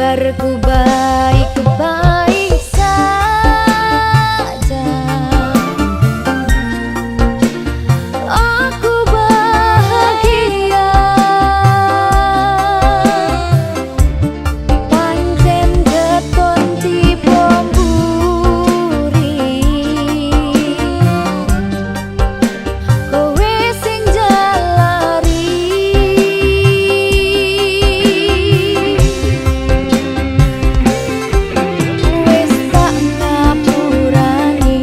kabarku baik-baik saja. Aku bahagia pancen keton tipe mburi. Kowe sing jalari wis tak ngapurani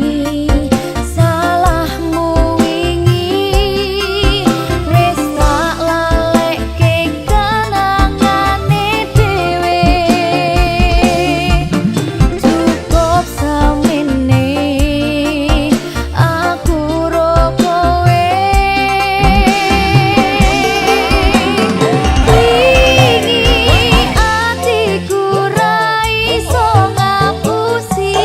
salahmu wingi, wis tak lalekke kenangane dhewe. Cukup samene aku ro kowe. Wingi atiku ra iso ngapusi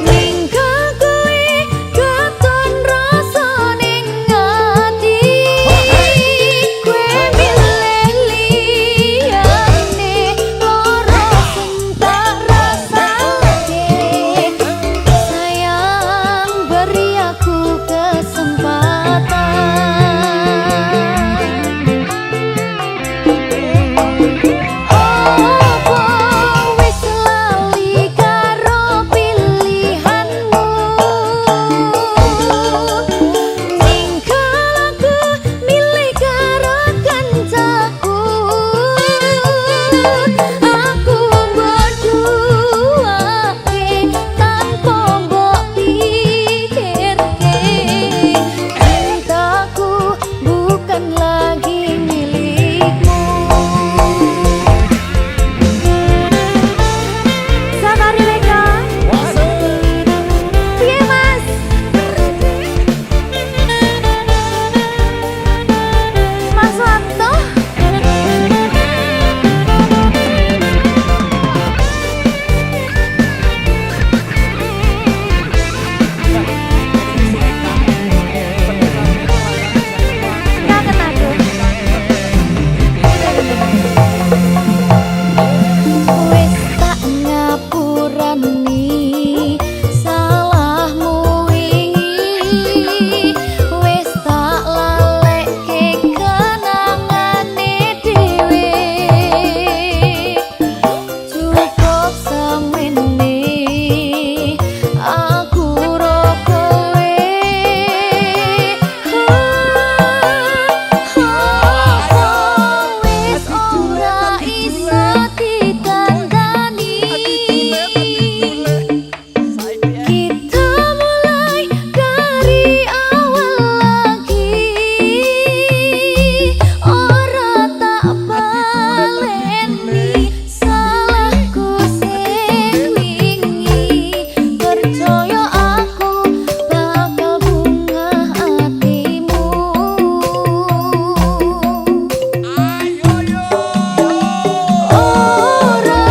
ninggal kowe katon rasa ning ati. Kowe milih liyane loro sing tak rasake. Sayang beri aku kesempatan. Opo wis lali karo pilihanmu? Ninggal aku milih karo kancaku. Aku berduake tanpa mbok pikirke. Cintaku bukan lagi milikmu. Sabari Leka. Piye Mas? Mas Wanto? Kangen aku. Wis tak ngapurani salahmu wingi, wis tak lalekke kenangane dhewe. Cukup samene aku ro kowe. Wis ora iso dikandani. Kita mulai dari awal lagi. Ora tak baleni salahku sing wingi. Percaya aku bakal bungah hatimu. Ora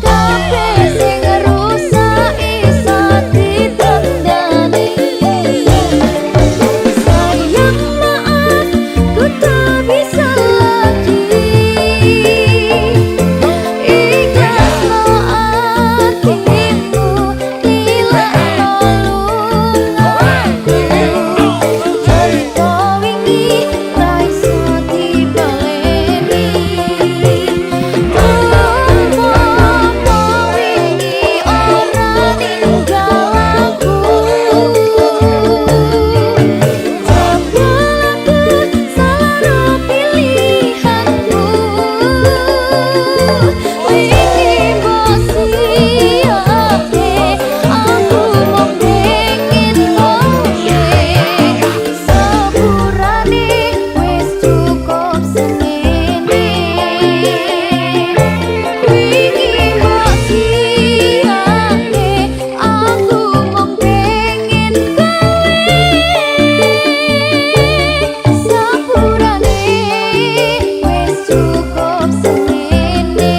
kabeh sing rusak iso ditandani. Sayang maaf ku tak bisa lagi. Ikhlasno atimu, lilakno lungaku. Cerita wingi ra iso dibaleni. Apa wingi ora ninggal aku. Jebul aku salah ro pilihanmu. Wingi mbok siapke aku mung pengen kowe. Sepurane wis cukup semene. Wingi mbok siapke aku mung pengen kowe. Sepurane wis cukup semene.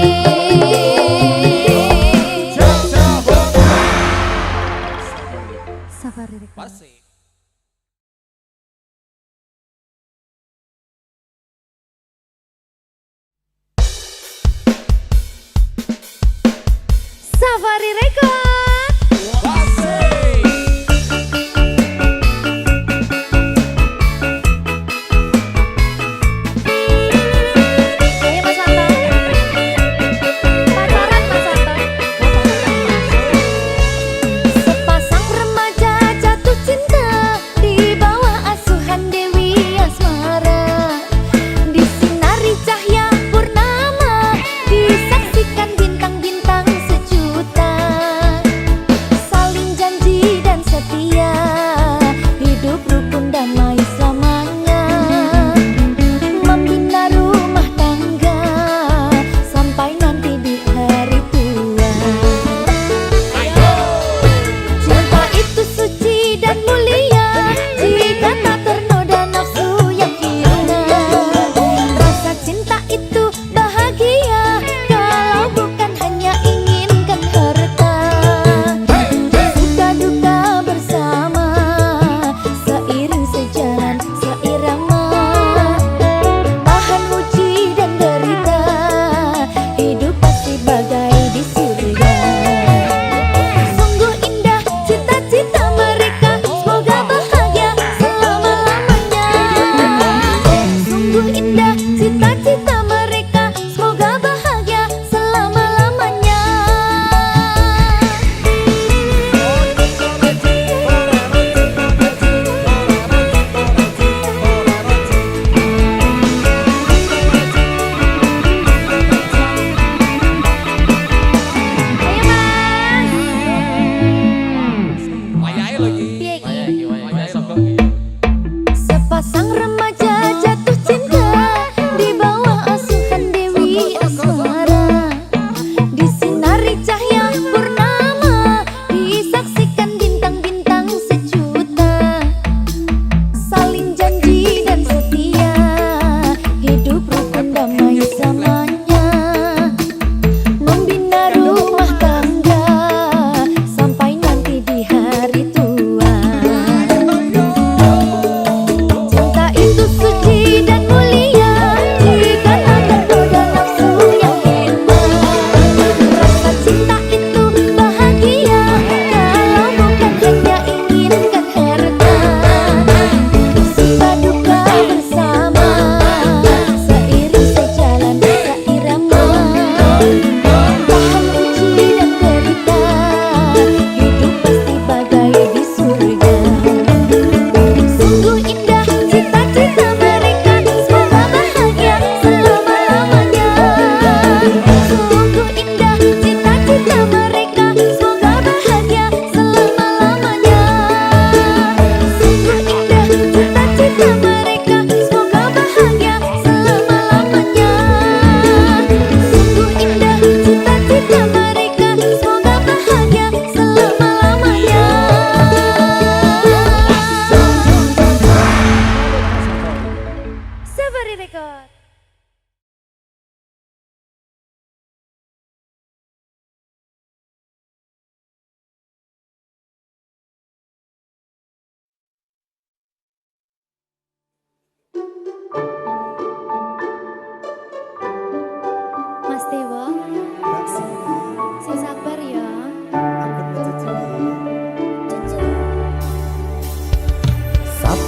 Sabari Leka.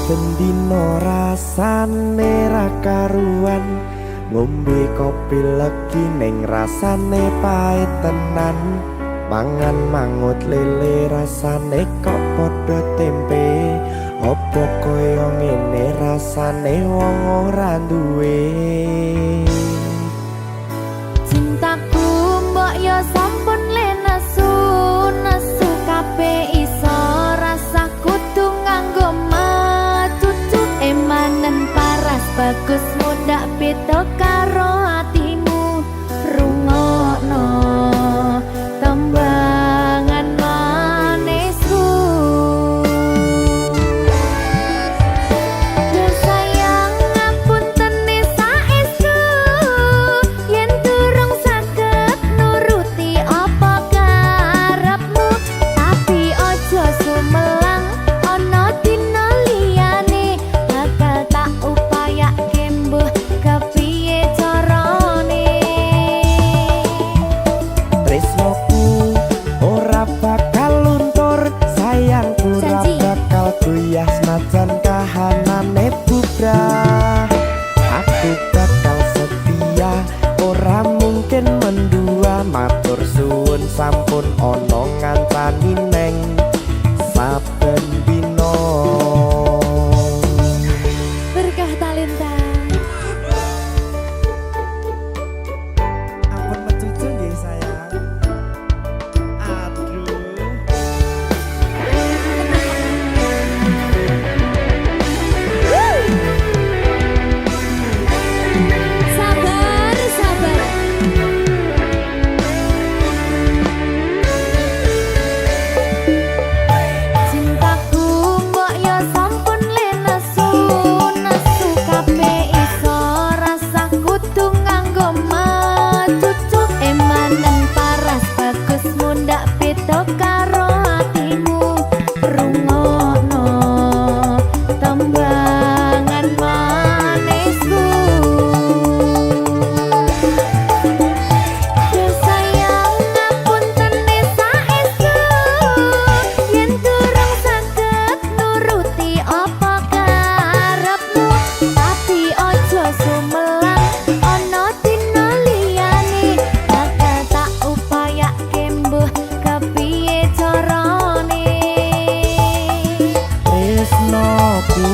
saben dina rasane ra karuan ngombe kopi legi ning rasane pahit tenan mangan mangut lele rasane kok padha tempe opo kaya ngene rasane wong ora duwe cintaku mbok yo sampun le nesu nesu kabeh iso rasa kudu nganggo matutu emanen paras bagus mundak beda karo atimu rungokno tembangan manisku yo sayang ngapunten saestu yen durung saged nuruti apa karepmu tapi aja sumelang ana dina liyane bakal tak upayake mbuh kepiye carane tresnoku ora bakal luntur sayangku ora Janji. bakal goyah senajan kahanane bubrah aku bakal setia ora mungkin mendua matur suwun sampun ana ngancani neng saben dina berkah talenta ampun mecucu nggih sayang aduh sabar sabar cintaku mbok yo sampun le nesu nesu kabeh iso rasa kudu nganggo matutu emanen paras bagus mundak beda karo atimu rungokno tembangan manisku yo sayang ngapunten saestu yen durung saged nuruti apa karepmu tapi aja sumelang ana dina liyane bakal tak upayake mbuh kepiye carane tresnoku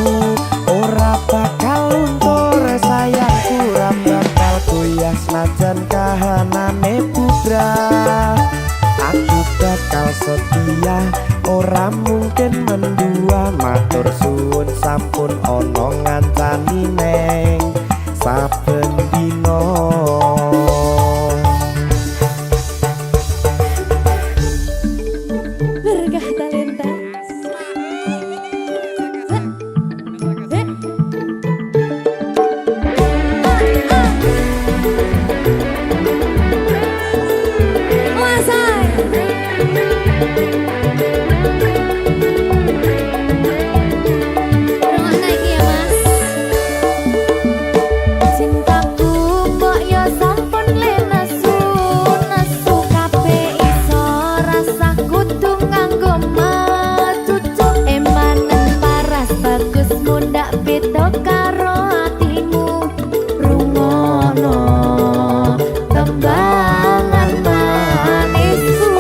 ora bakal luntur sayangku ora bakal goyah senajan kahanane bubrah aku bakal setia ora mungkin mendua matur suwun sampun ana ngancani neng saben dina berkah talenta cintaku mbok yo sampun le nesu nesu kabeh iso rasa kudu nganggo matutu emanen paras bagus mundak beda karo atimu rungokno tembangan manisku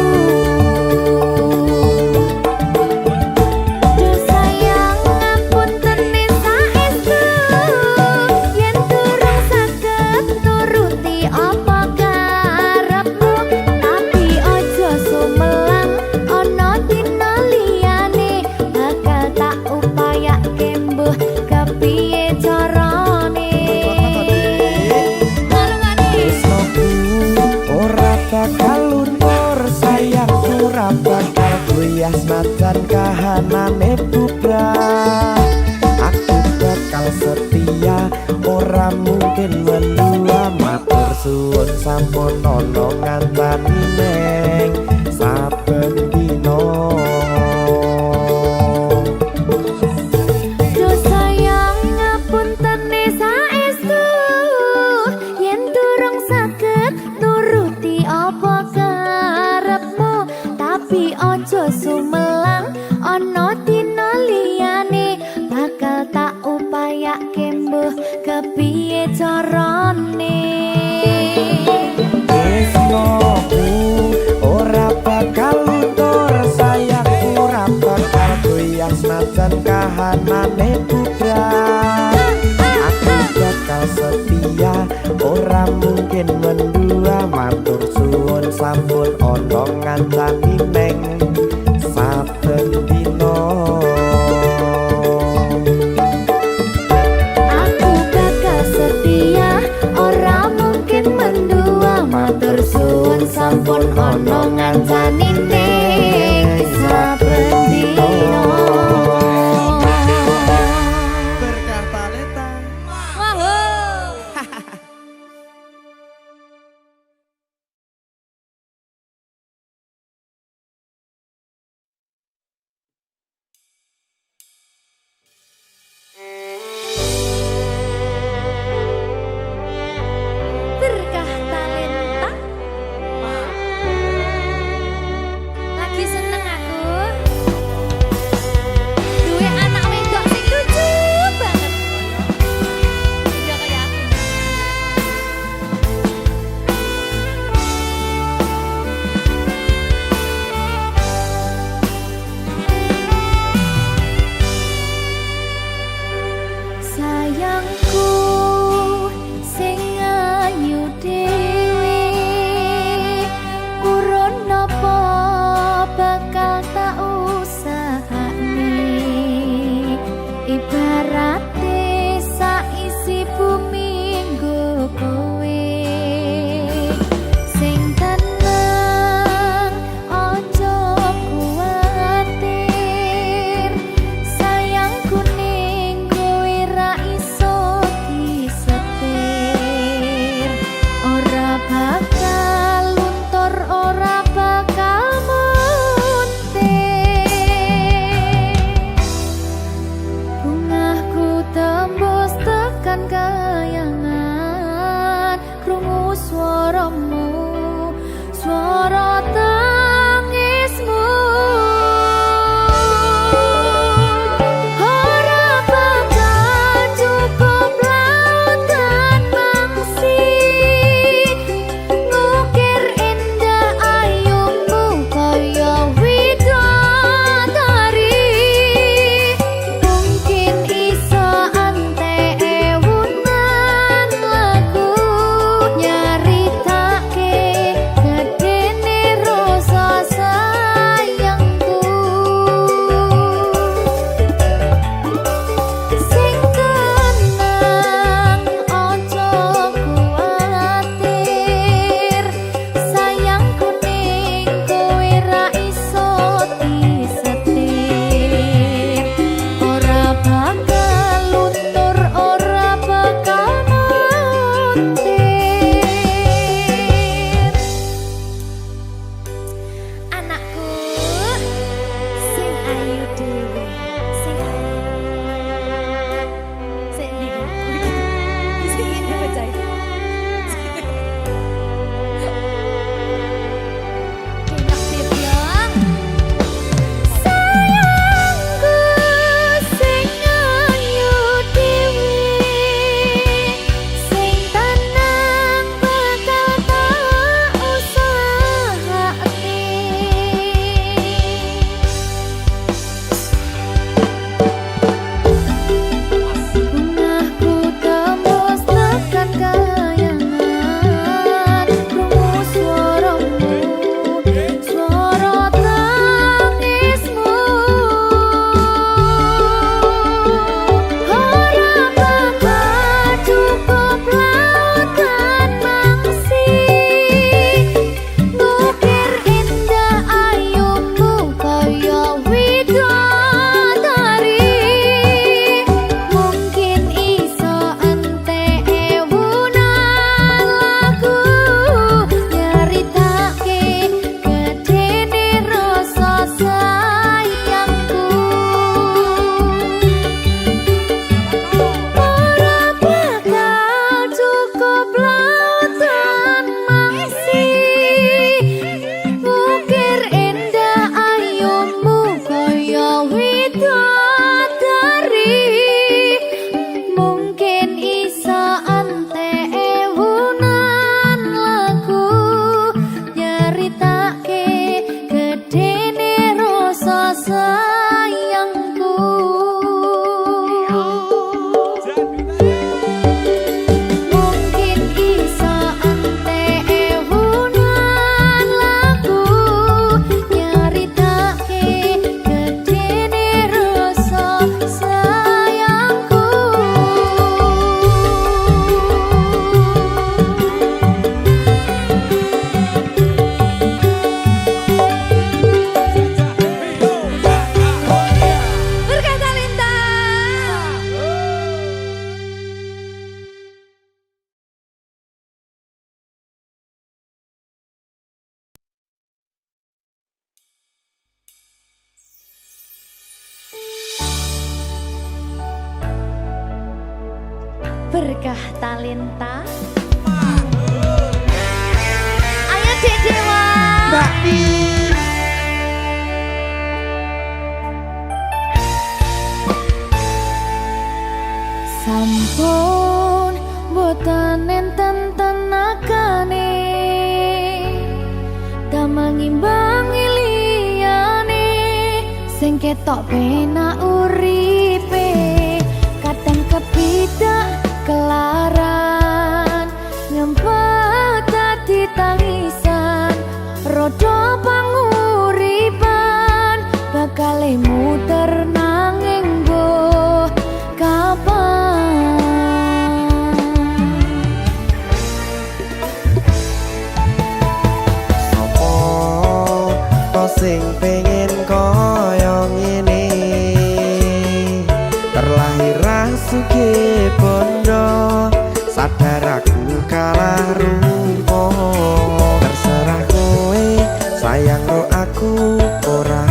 yo sayang ngapunten saestu yen durung saged nuruti apa karepmu tapi aja sumelang ana dina liyane bakal tak upayake mbuh kepiye carane tresnoku ora bakal luntur sayangku ora bakal goyah senajan kahanane bubrah aku bakal setia ora mungkin mendua matur suwun sampun ana ngancani neng saben dina yo sayang ngapunten saestu yen durung saged nuruti apa karepmu tapi aja sumelang ana dina liyane bakal guyas najan kahanane bubrah. Aku bakal setia ora mungkin mendua, matur suwun sampun ana ngancani neng saben dina. Aku bakal setia ora mungkin mendua, matur suwun sampun ana ngancani ning saben dina. Berkah talenta. Berkah talenta. berkah talenta. Ayo Dek Dewa. Mbak Pi. Sampun boten enten tenagane damel ngimbangi liyane sing ketok penak uripe kadang kepidak kelaran nyempet dadi tangisan rodo panguripan bakal muter nanging go kapan. Sing pengen koyo ngene terlahir sugih bondo sadar aku kalah rumpo terserah kowe sayang ro aku ora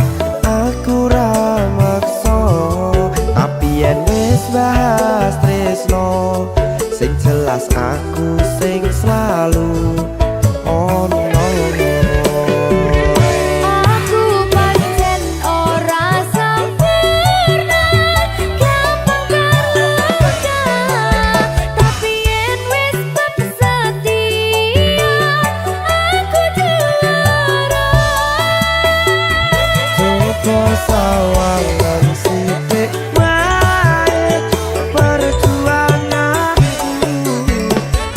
aku ra maksa tapi yen wis bahas tresno sing jelas aku sing selalu ono. Sawangan sithik wae perjuanganku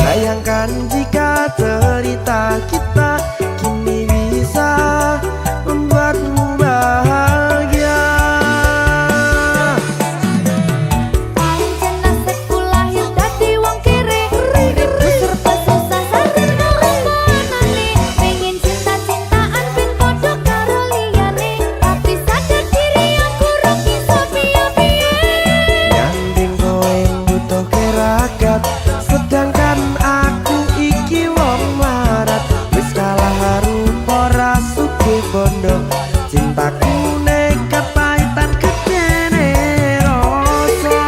bayangkan jika cerita kita kini bisa membuatmu bahagia. Pancen nasibku lahir dadi wong kere uripku serba susah sarana omonane pengen cinta-cintaan ben padha karo liyane tapi sadar diri aku rong iso piye-piye Nyanding kowe butuh keragat sedangkan aku iki wong larat wis kalah rupa ra sugih bondo cintaku nekat pahitan gedene rasa.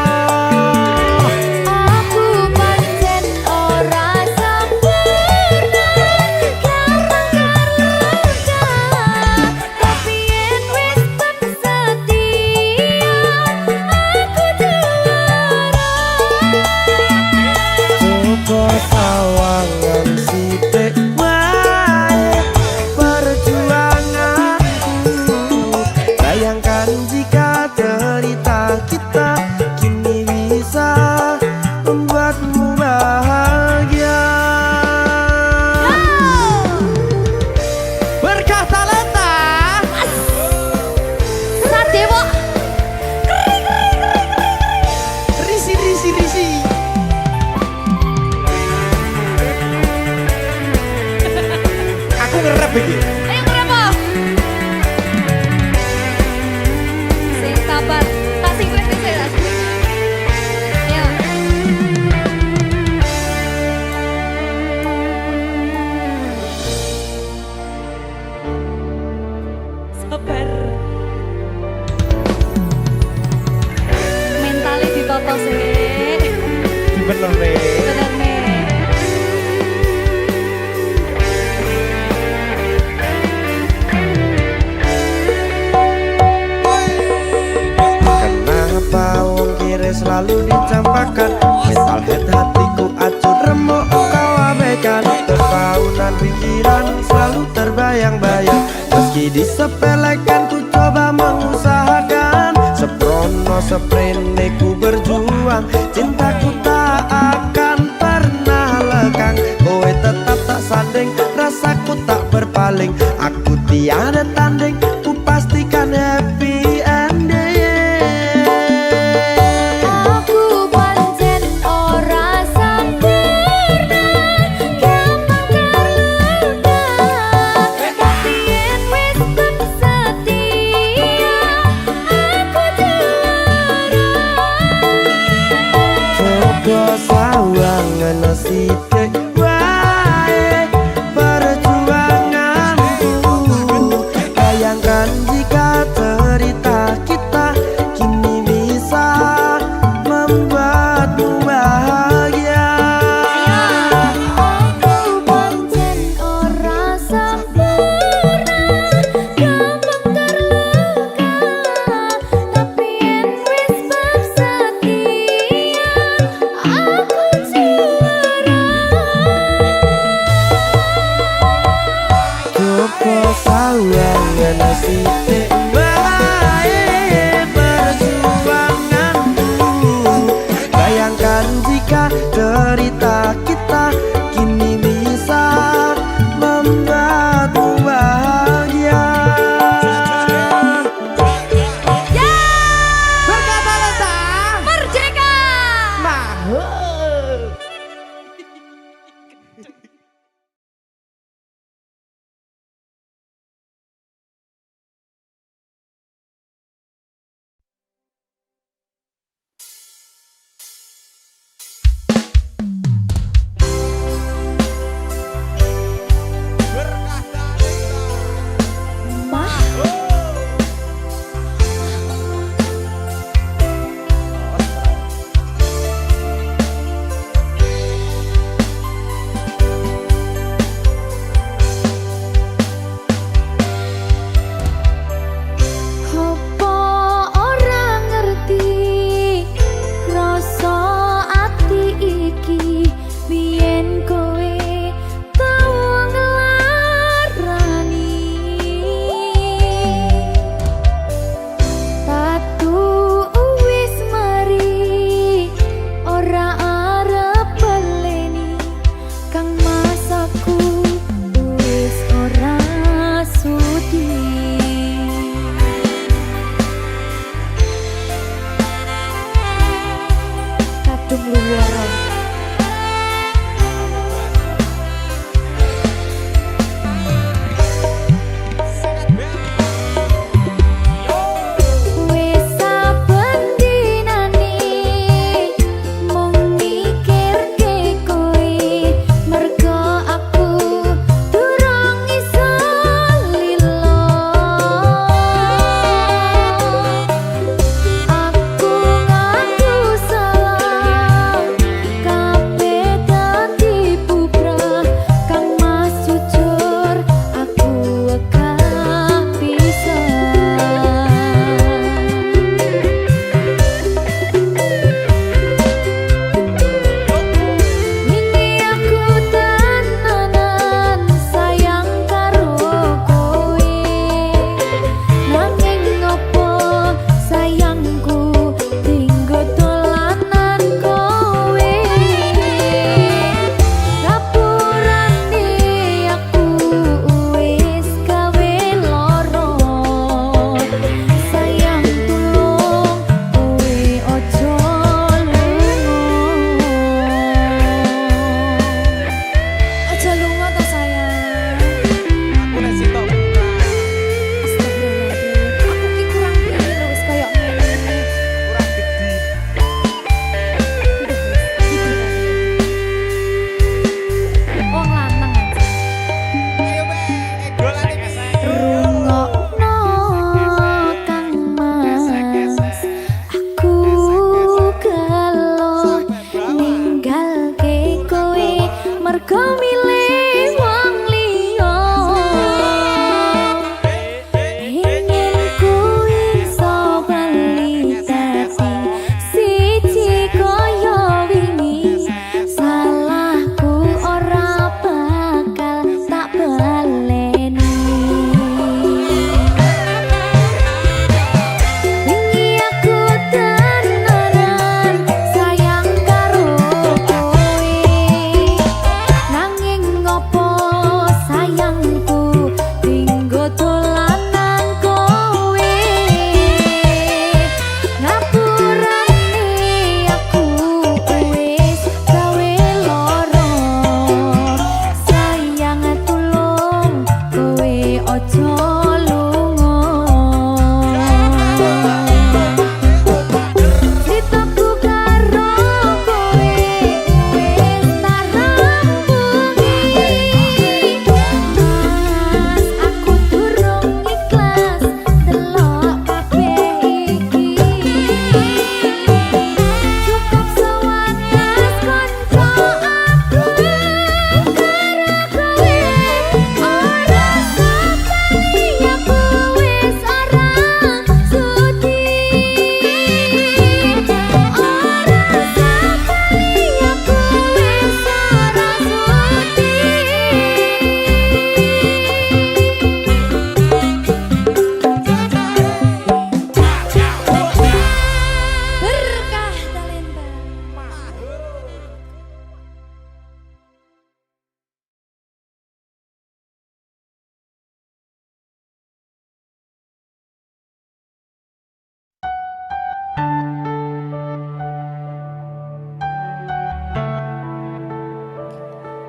aku pancen ora sempurna gampang karo tapi yen wis bab setia aku juara. Coba sawangan sithik wae perjuanganku bayangkan jika cerita kita kini bisa membuatmu bahagia. Berkah talenta Sadewo risi. Aku ngerep iki. ayo berapa? Sing sabar, tak sing kritis ya. Ayo. Sabar. Mentalnya ditoto sih. Bener nih. Bener nih. Kenapa wong kiri selalu dicampakkan mental head hatiku acuh remuk kau abaikan terpaunan pikiran selalu terbayang-bayang meski disepelekan ku coba mengusahakan seprono seprene ku berjuang cintaku tak akan pernah lekang kowe tetap tak sanding rasaku tak berpaling aku tiada tanding ku pastikan happy ending. Aku pancen ora sempurna gampang terluka tapi yen wis bab setia aku juara. Coba sawangan sithik wae perjuanganku bayangkan jika cerita kita kini bisa membuatmu bahagia.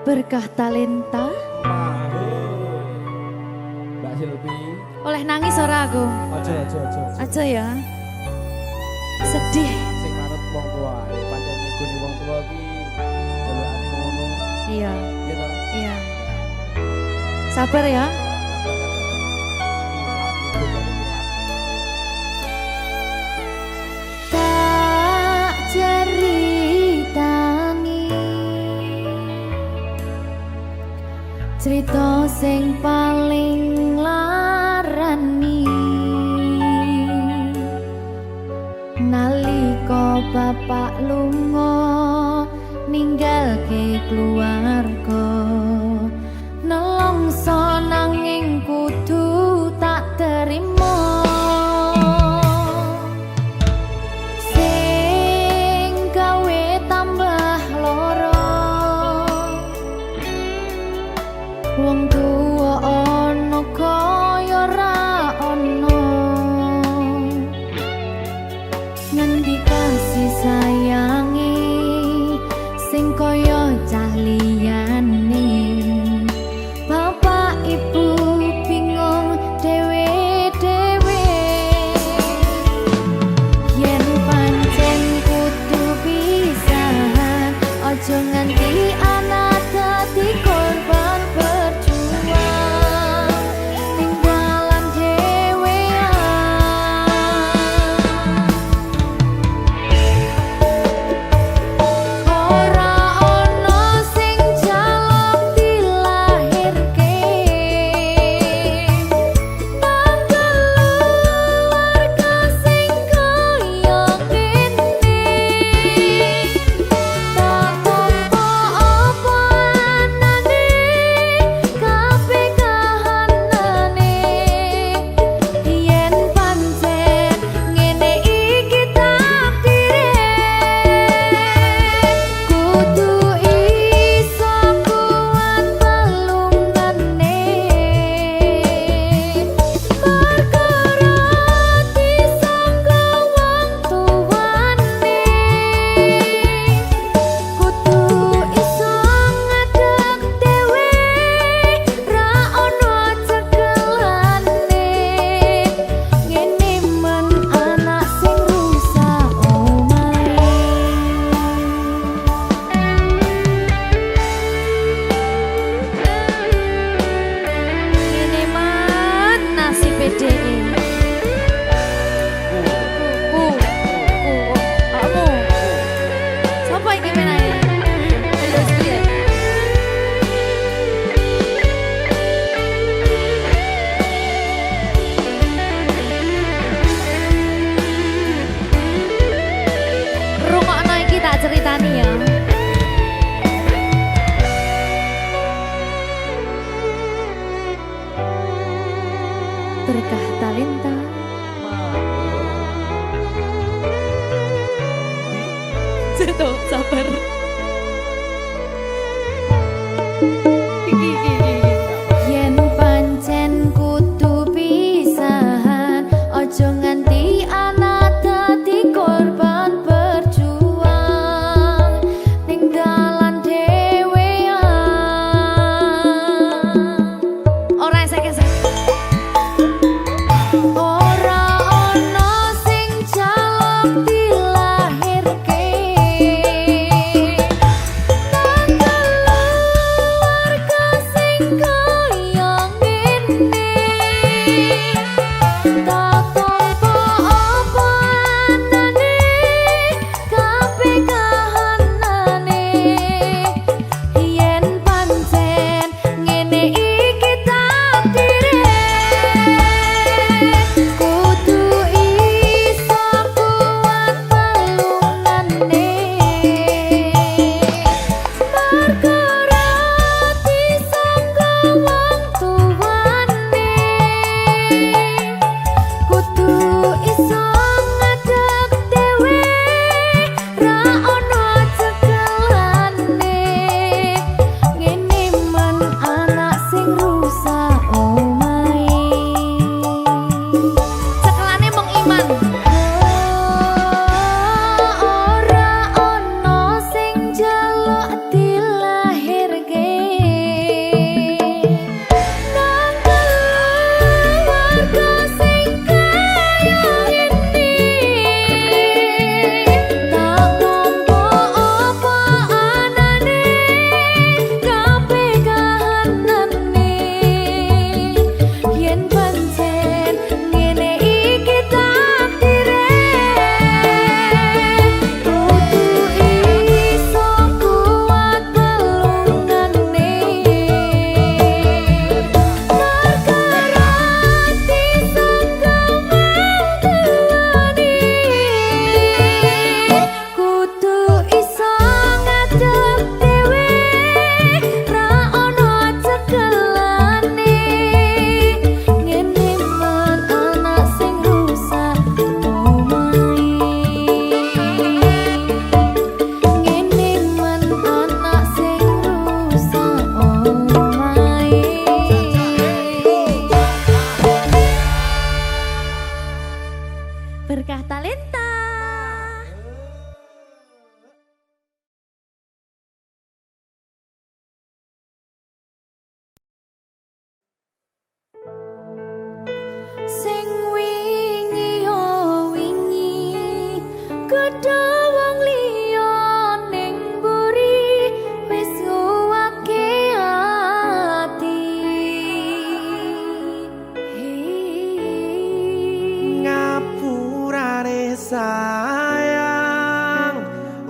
Berkah talenta. Mbak Silvi. Oleh nangis ora aku? Aja ya. Sedih. Sing manut wong tua, pancen ngegoni wong tua iki jelekane ngono. Iya. Iya ta? Iya. Sabar ya. Tak ceritani cerita sing paling larani nalika bapak lunga ninggalke keluarga nelongso nanging kudu tak terima sing gawe tambah loro wong tuwa ana kaya ra ana ngendi kasih sayangi sing kaya cah liyane bapak ibu bingung dewe-dewe yen pancen kudu pisahan aja nganti anak dadi korban berjuang tinggalan dewean ora ana sing jaluk dilahirke nang keluarga sing kaya ngene tak tampa apa anane kabeh kahanane yen pancen ngene iki takdire kudu iso kuat balungane perkara disangka wong tuwane kudu iso ngadeg dhewe ra ono cekelane ngene men anak sing rusak omahe ngene men nasib dhewe kamu siapa ini menanya terus piye rungokno iki tak ceritani ya berkah talenta Tuh, sabar. Yen pancen kudu pisahan, ojo nganti anak dadi korban berjuang tinggalan dhewean. Ora esek-esek. Ora ono sing jaluk dilahirke kudu iso kuat Kadha wong liya ning mburi wis nguwake ati. Ngapurane sayang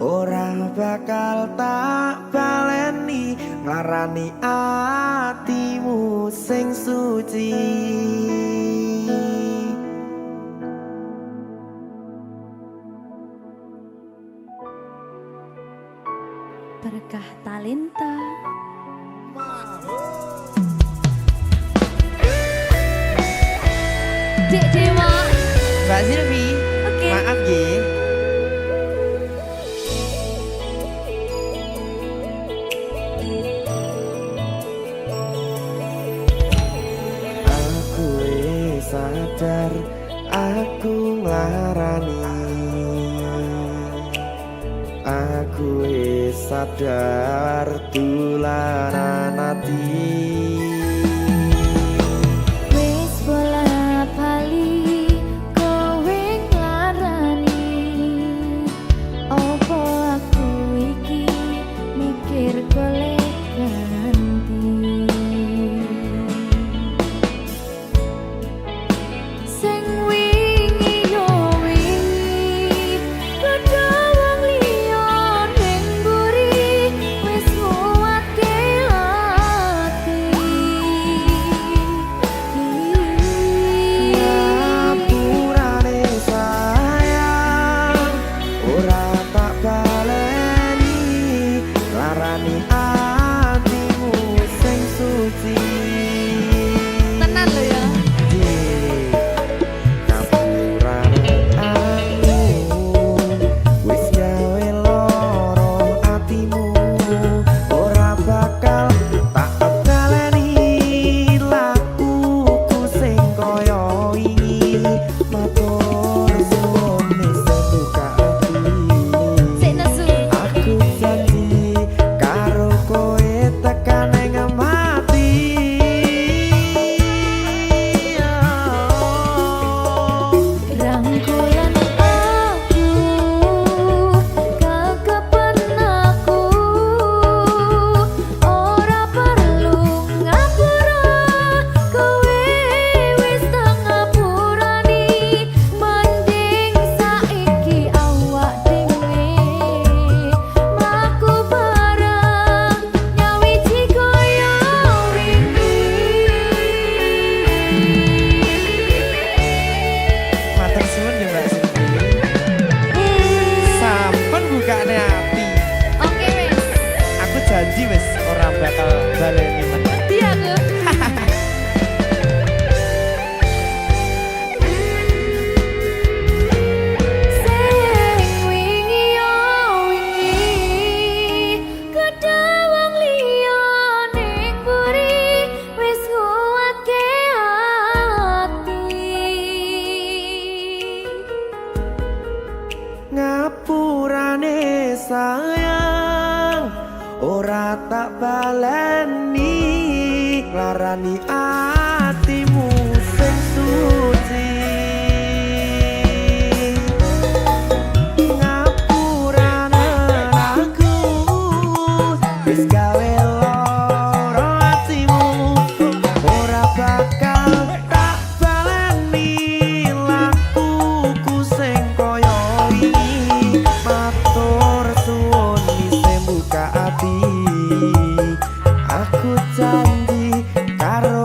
ora bakal tak baleni nglarani atimu sing suci. Berkah talenta. Dek Dewa. Mbak Silvi, Oke. maaf nggih. Aku wis sadar aku nglarani. Aku wis sadar dolanan ati. Wis bola bali kowe nglarani. Opo aku iki mikir golek ganti. Sing wingi yo wingi kadha wong liya ning mburi wis nguwatke ati. Ngapurane sayang ora tak baleni larani atimu sing suci. Tenan lho ya. Ngapurane aku wis gawe loro atimu ora bakal tak baleni lakuku sing kaya wingi matur suwun wis buka ati. Sik nesu. Aku janji karo kowe tekan ing mati. Rangkulan aku kakapan aku ora perlu ngapura kowe wis tak ngapurani mending saiki awak dhewe mlaku bareng nyawiji kaya Matur suwun ya Mbak Silvi. Sampun bukane ati. Oke wis. Aku janji wis ora bakal baleni meneh. Dia tuh. Sing wingi yo wingi kadha wong liya ning mburi wis nguwatke ati. Ngapurane sayang ora tak baleni larani atimu sing suci. Ngapurane aku wis gawe loro atimu ora bakal tak baleni lakuku sing kaya wingi matur suwun wis buka ati. Aku janji karo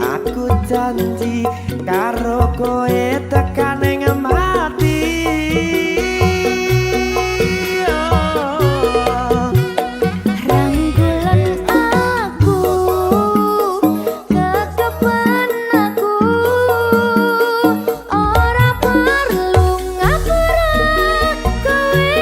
Aku janji karo kowe tekan ing mati. Rangkulan aku, kekepan aku, ora perlu ngapura, kowe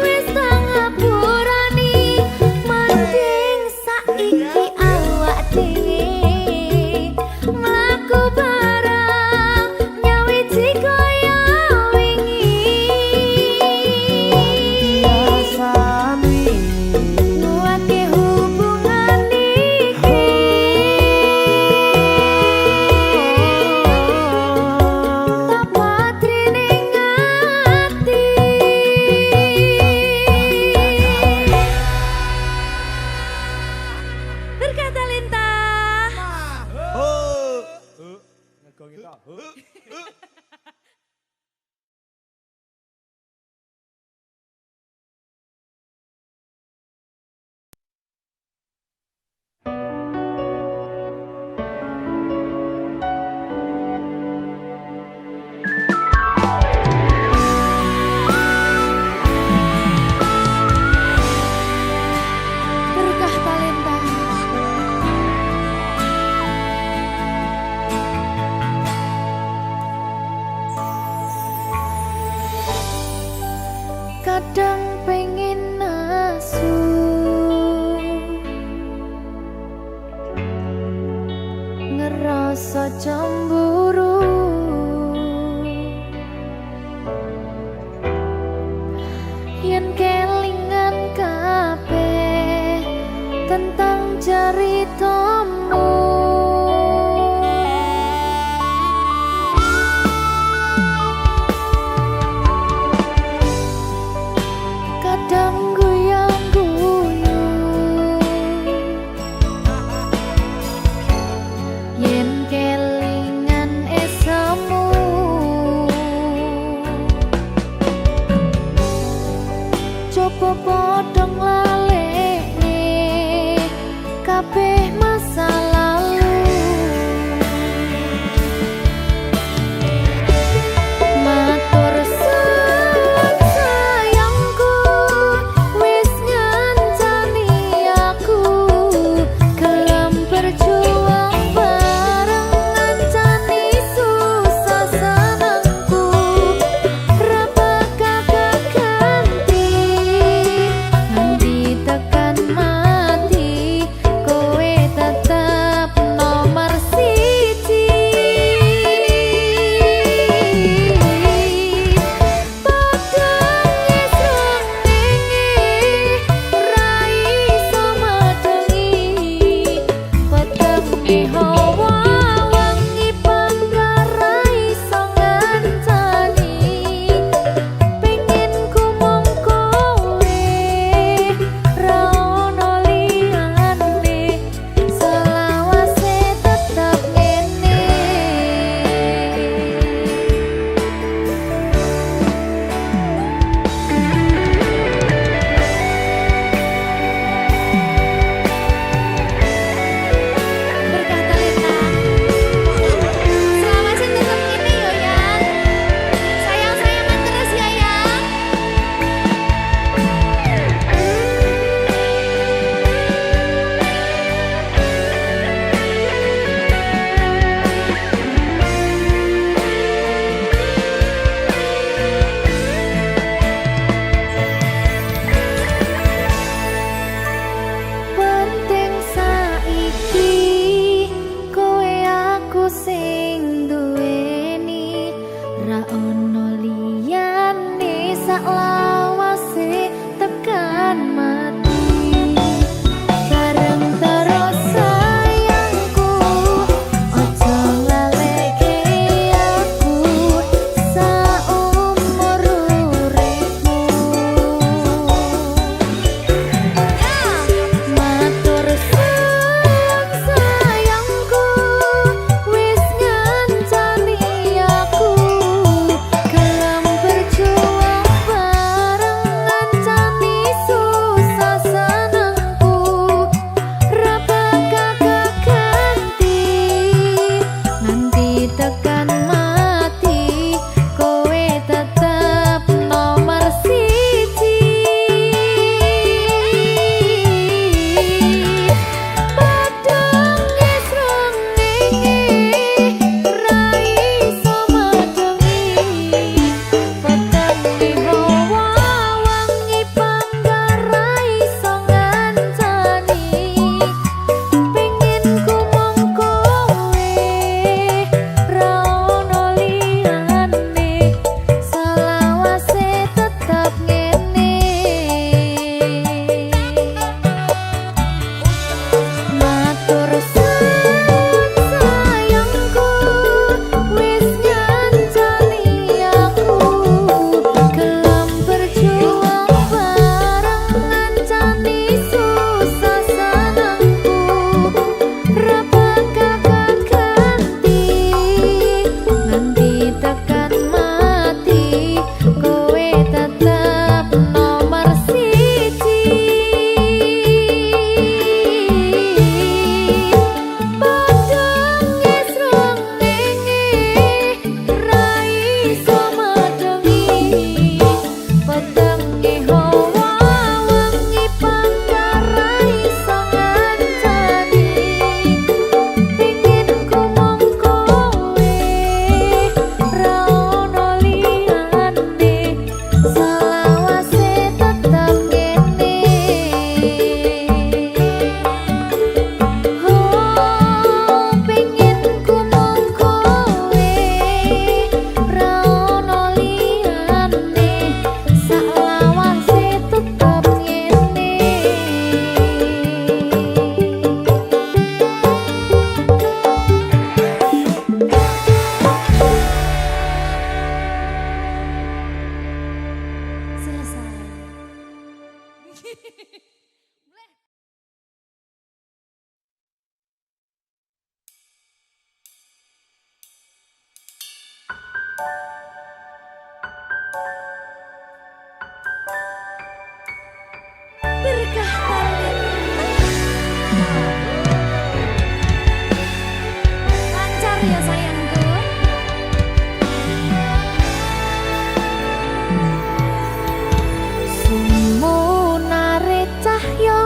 wis tak ngapurani. Mending saiki awak dhewe mlaku bareng nyawiji kaya wingi. Biasani Nguatke hubungan iki. Tak patri ning ati. Berkata Lintah. Ngegongi tok. Berkah talenta. Kadang pengen nasu, ngerasa cemburu, yen kelingan kabeh tentang ceritamu. Kadang guyang-guyu, yen kelingan esemu. Coba padha nglalekne kabeh masa lalu. Matur suwun sayangku, wis ngancani aku gelem berjuang bareng ngancani susah senengku. Ra bakal ganti nganti tekan mati, kowe Berkah talenta. Lancar ya sayangku. Sumunare cahya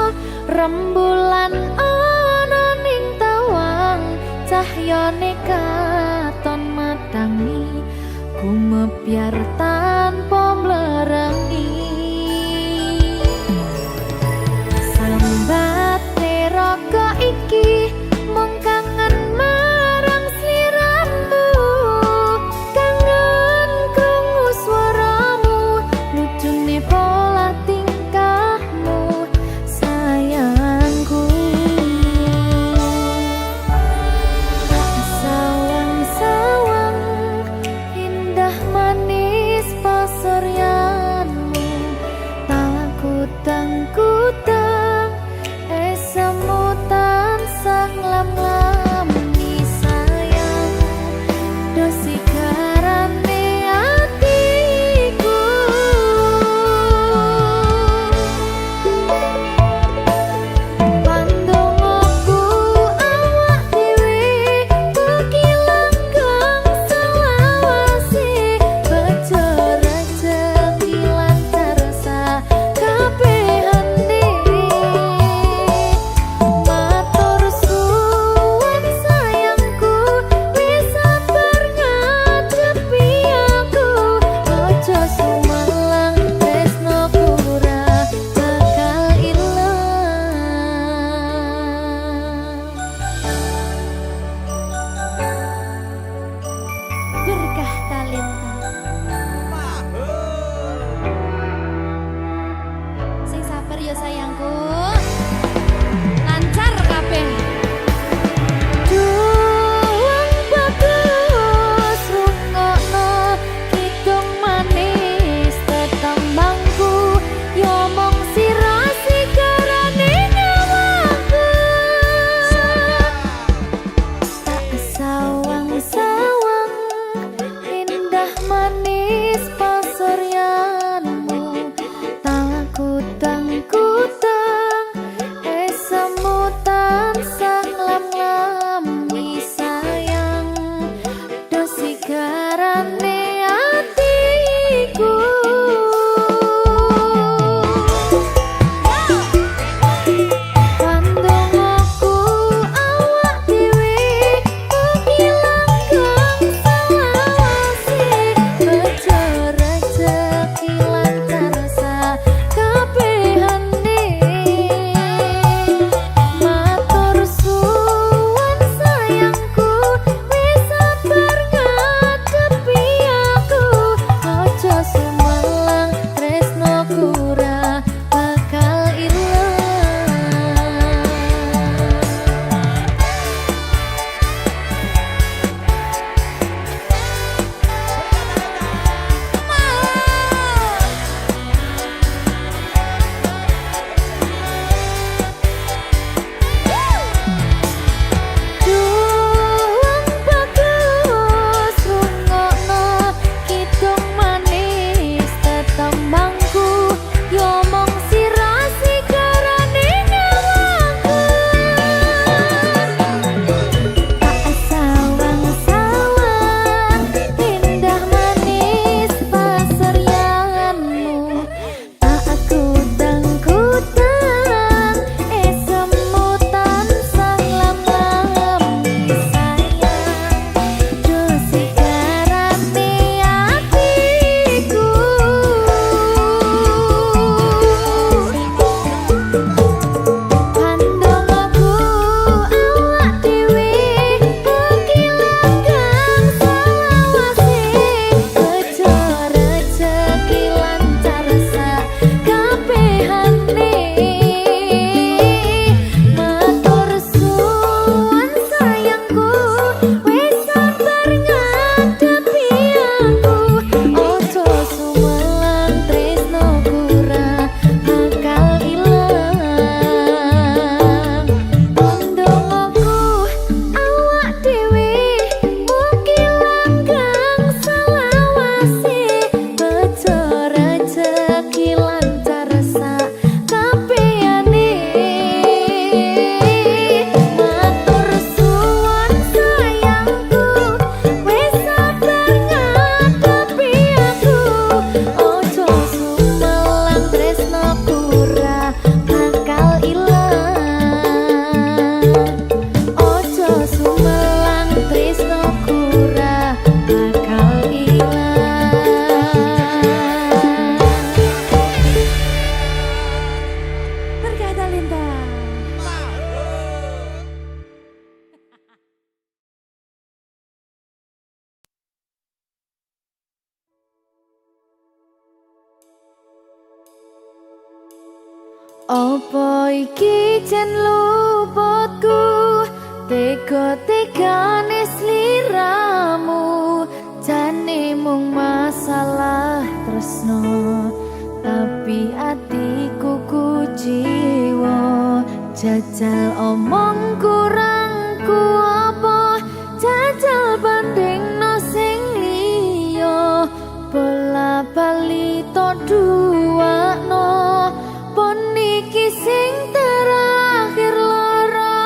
rembulan ana ning tawang, cahyane katon madangi gumebyar tanpa mlerengi. Sambate raga iki mung kangen marang sliramu, kangen krungu swaramu, lucune pola tingkahmu sayangku. Sawang-sawang indah manis pasuryanmu, takutang-kutang esamu tansah nglam-nglami sayang, dosi karane atiku. Pandongoku awak dhewe mugi langgeng selawase, bejo rejeki lancar sakabehane. Matur suwun sayangku, wis sabar ngadepi aku, ojo sumelang tresnoku ora bakal ilang. Berkah talenta. Sing sabar ya sayangku. Lancar kabeh. Duwang bagus rungokno kidung manis tetembangku, yo mong sira sigarane nyawaku. Tak sawang-sawang indah manis pasuryanmu, takutang-kutang Apa iki jen luputku, tega-tegane sliramu, jane mung masalah tresno, tapi atiku kuciwa. Jajal omong kurangku apa, jajal bandingno sing liya, bola bali to duwakno, pon iki sing terakhir lara.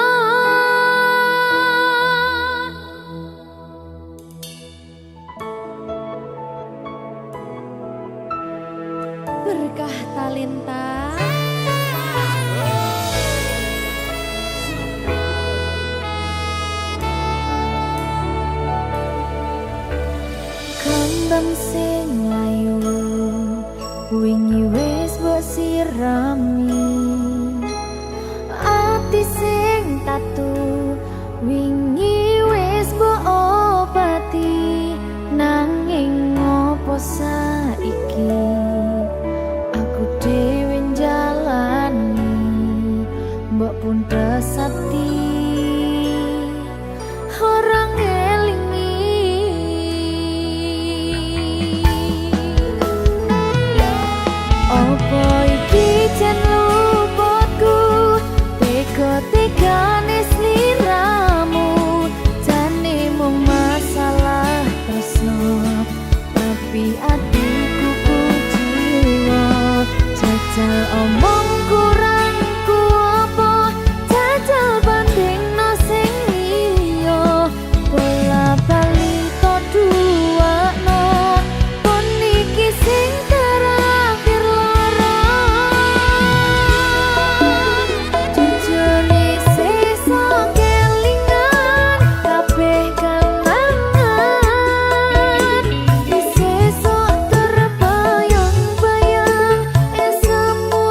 Berkah talenta. Kembang sing layu wingi wis mbok sirami, ati sing tatu wingi wis mbok obati, nanging ngopo saiki aku dhewe njalani, mbok pun pesati orang ngelingi. Apa iki jan luputku, tega-tegane sliramu, jane mung masalah tresno, tapi atiku kuciwa. Jajal omong kurangku apa, jajal bandingno sing liya, bola bali to duwakno, pon iki sing terakhir lara. Jujune sesuk kelingan kabeh kenangan, sesuk terbayang-bayang esemu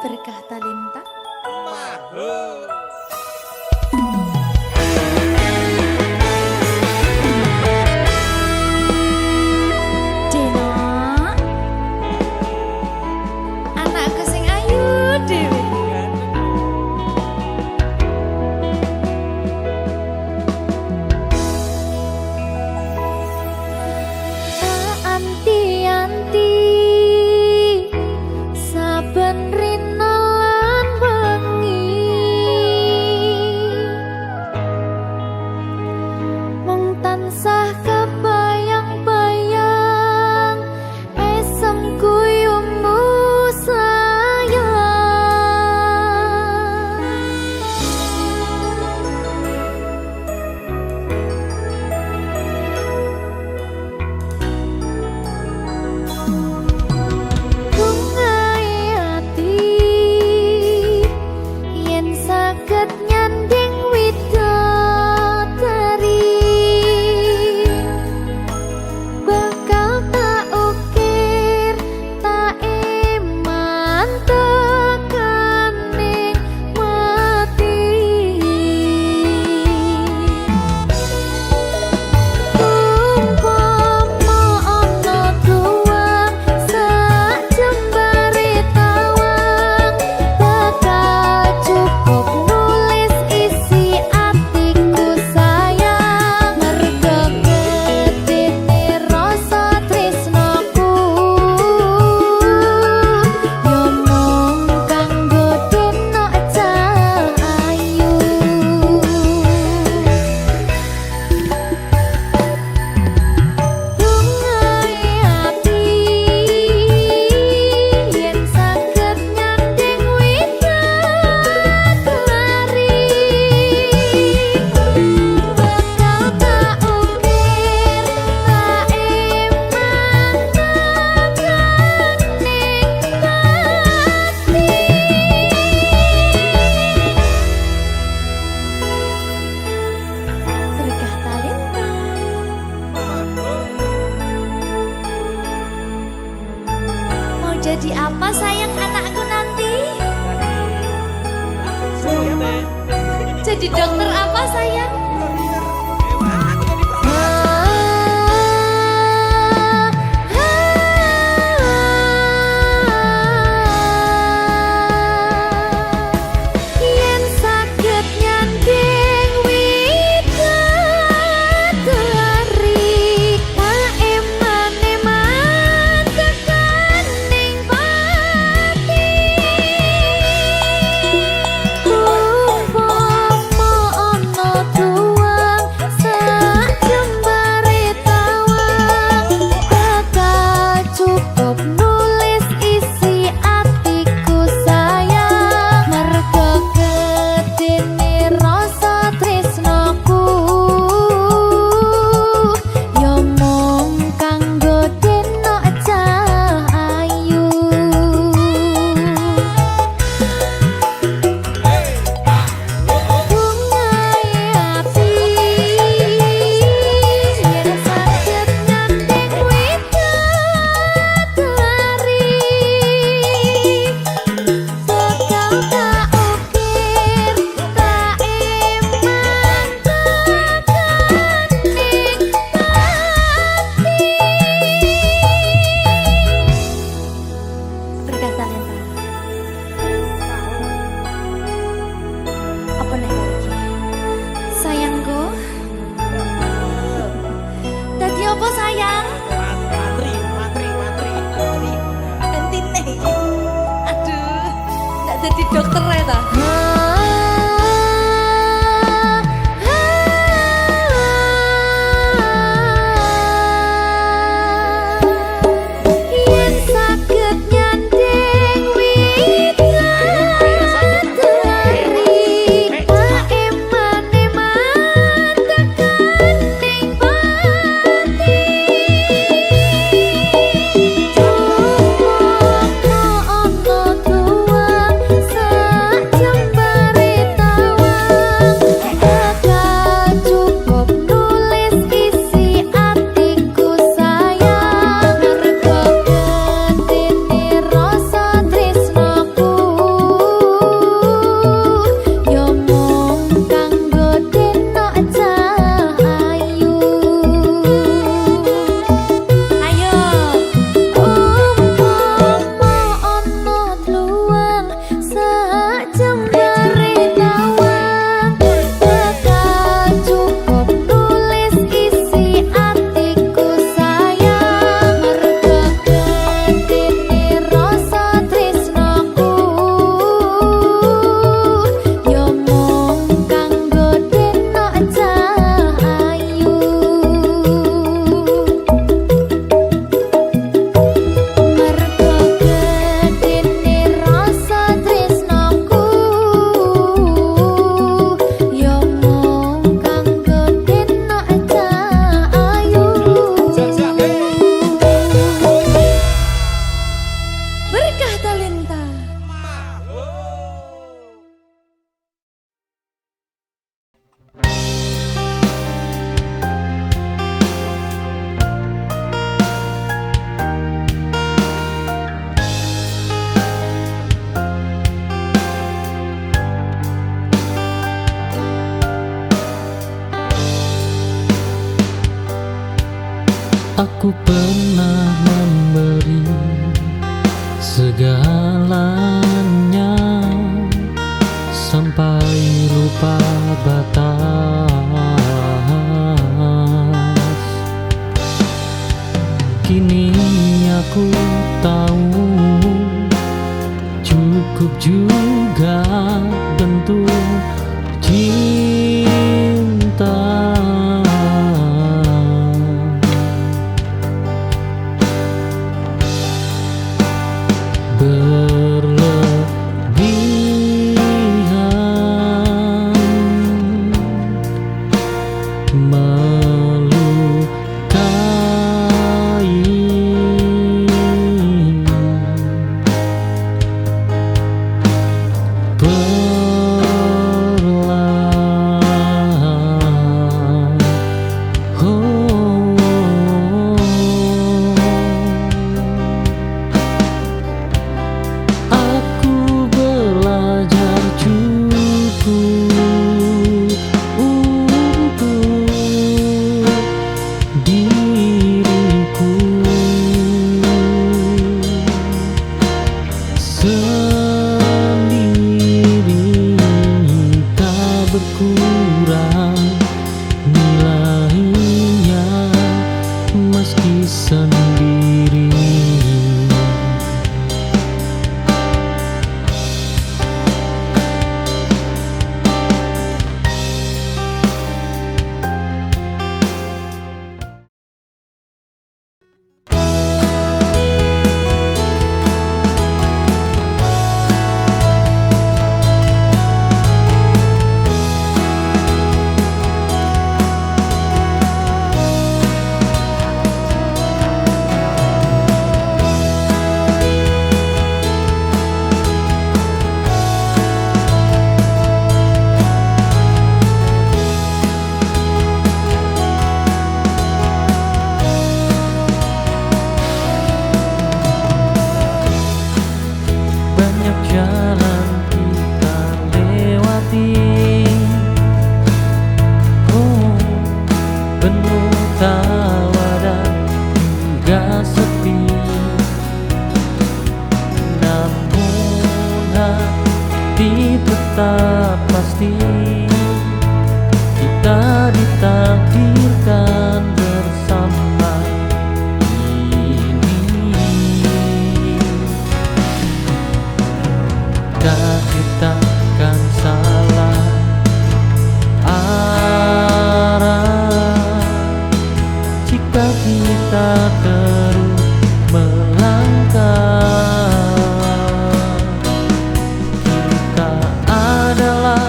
Berkah talenta. Deno, anakku sing ayu dhewe. Anti-anti saben rina lan wengi mung tansah kebayang-bayang esem guyumu sayang. Bungai ati yen saged nyanding widodari bakal tak ukir tak iman tekaning mati. Umpama ana tuang sak jembare tawang bakal cukup nulis isi atiku sayang merga gedene rasa tresnaku yo mung kanggo deno cahayu. Bungai ati yen saged nyanding widodari bakal tak ukir tak iman tekaning mati. Berkah talenta. Mau jadi apa sayang anakku nanti? Jadi dokter apa sayang? Yen saged nyanding widodari tak iman-iman tekaning pati. Umpama ana tuang sak jembare tawang bakal cukup nulis isi atiku sayang merga gedene rasa tresnaku yo mung kanggo deno cahayu. Bungai ati yen saged nyanding widodari bakal tak ukir tak iman tekaning pati. Berkah talenta. Apa nek lagi? Sayangku. Dadi apa sayang? Entine iki. Aduh, ndak dadi dokter ya ta? Yen saged nyanding widodari tak iman-iman tekaning pati. Umpama ana tuang sak jembare Aku pernah memberi segalanya sampai lupa batas. Kini aku tahu cukup juga bentuk cinta. Berlebihan melukai, perlahan. Aku belajar cukup untuk diriku sendiri, tak berkurang nilainya meski sendiri. Banyak jalan kita lewati, oh, penuh tawa dan juga sepi. Namun hati tetap pasti, kita ditakdirkan bersama ini. Kita kan salah arah jika kita terus melangkah. Kita adalah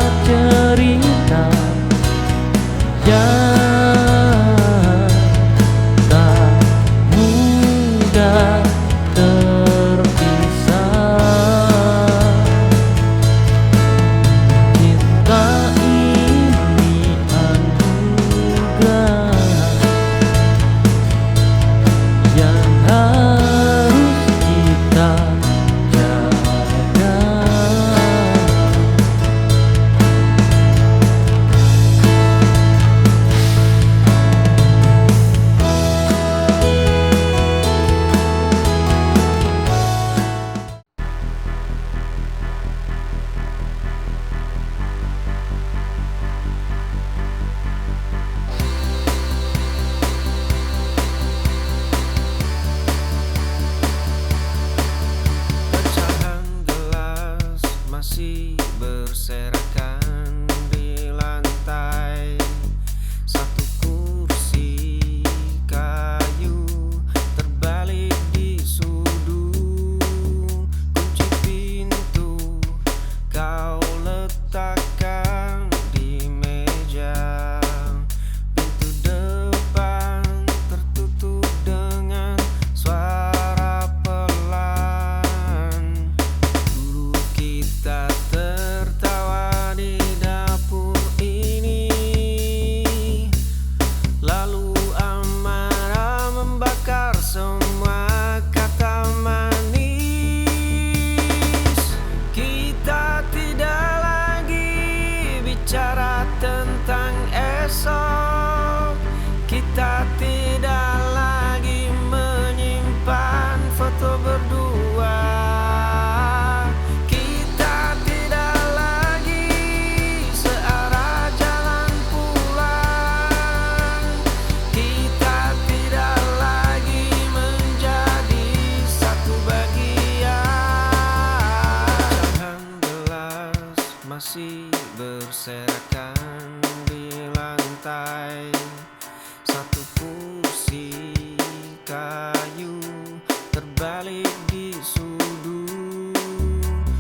balik di sudut,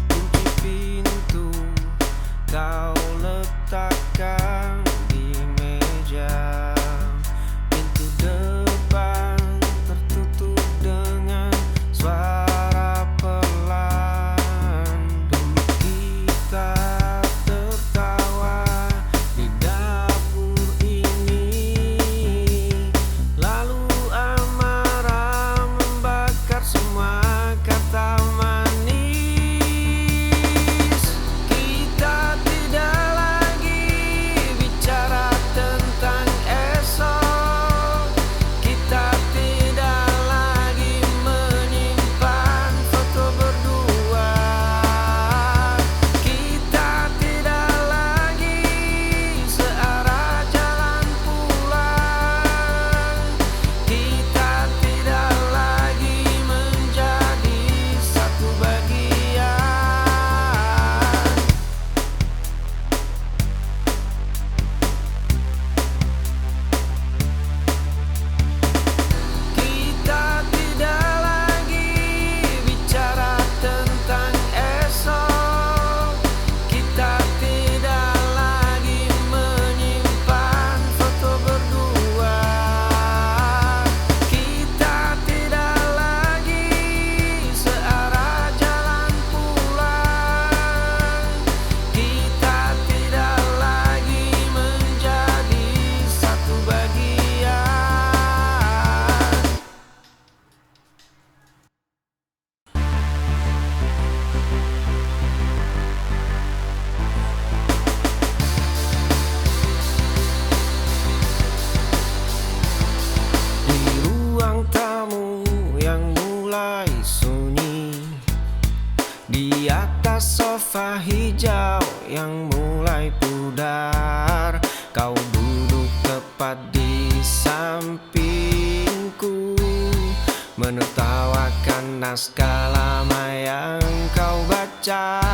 kunci pintu kau letakkan di meja. Pintu depan tertutup dengan suara pelan. Dulu kita tertawa di dapur ini, lalu amarah membakar semua kata manis. Kita tidak lagi bicara tentang esok. Kita tidak lagi menyimpan foto berdua. Kita tidak lagi searah jalan pulang. Kita tidak lagi menjadi satu bagian. Kita tidak lagi bicara tentang esok. Kita tidak lagi menyimpan foto berdua. Kita tidak lagi searah jalan pulang. Kita tidak lagi menjadi satu bagian. Di ruang tamu yang mulai sunyi, di atas sofa hijau yang mulai pudar, kau duduk tepat di sampingku, menertawakan naskah lama yang kau baca.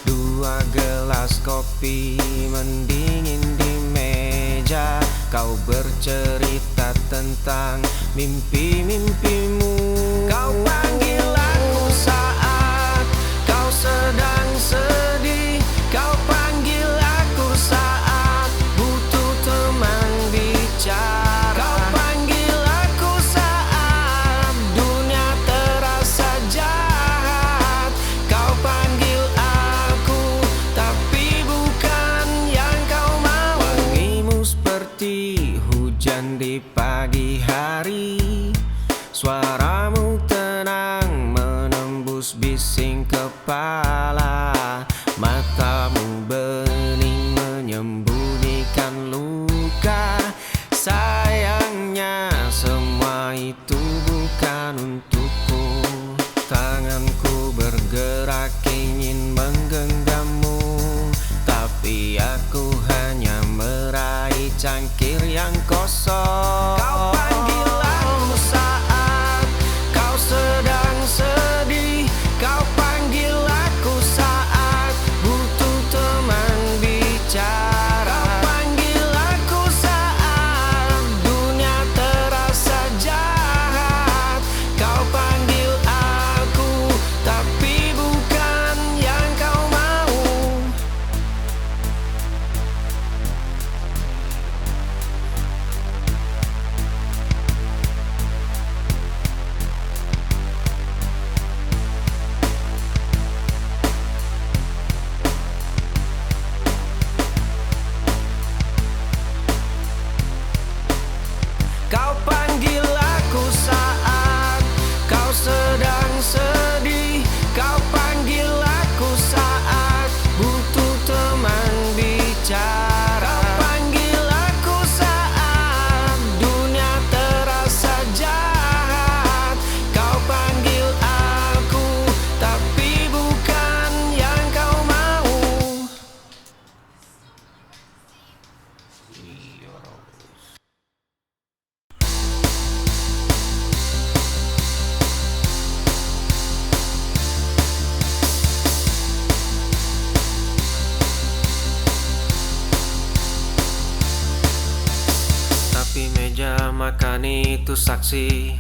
Dua gelas kopi mendingin di meja, kau bercerita tentang mimpi-mimpimu. Kau panggil aku saat kau sedang sedih. Kau panggil aku saat butuh teman bicara. Kau panggil aku saat dunia terasa jahat. Kau panggil aku tapi bukan yang kau mau. Wangimu seperti hujan di pagi hari, suaramu tenang menembus bising kepala. Matamu bening menyembunyikan luka. Sayangnya semua itu bukan untukku. Tanganku bergerak ingin menggenggammu, tapi aku hanya meraih cangkir yang kosong. Kau panggil aku saat kau sedang sedih. Kau panggil aku saat butuh teman bicara. Kau panggil aku saat dunia terasa jahat. Kau panggil aku tapi bukan yang kau mau. Kau panggil aku saat kau sedang sedih. Kau panggil aku saat butuh teman bicara. Kau panggil aku saat dunia terasa jahat. Kau panggil aku tapi bukan yang kau mau. Tapi meja makan itu saksi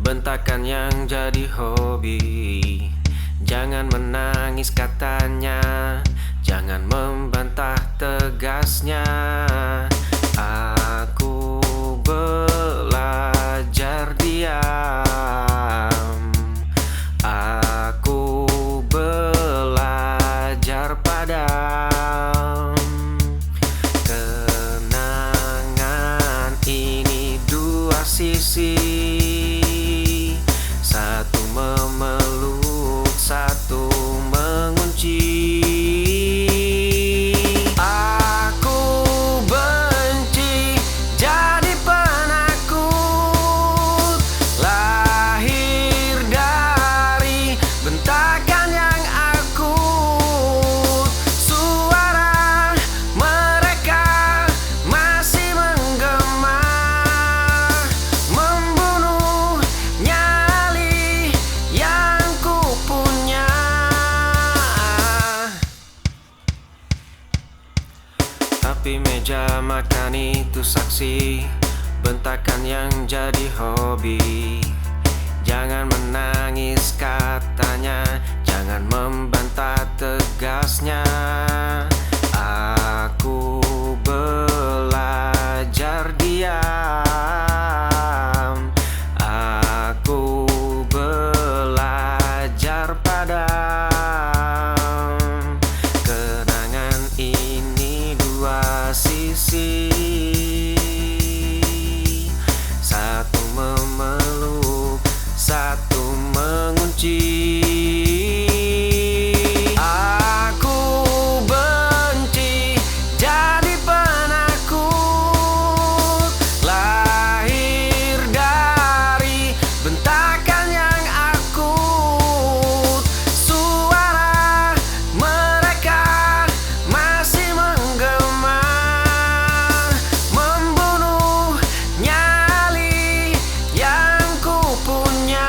bentakan yang jadi hobi. Jangan menangis katanya, jangan membantah tegasnya. Aku belajar diam, aku belajar padam. Kenangan ini dua sisi, satu memeluk, satu mengunci. Aku benci jadi penakut, lahir dari bentakan yang akut. Suara mereka masih menggema, membunuh nyali yang ku punya. Tapi meja makan itu saksi, bentakan yang jadi hobi. Jangan menangis katanya, jangan membantah tegasnya. Aku belajar diam, aku belajar padam. Kenangan ini dua sisi, satu memeluk, satu mengunci. Aku benci jadi penakut, lahir dari bentakan yang akut. Suara mereka masih menggema, membunuh nyali yang ku punya.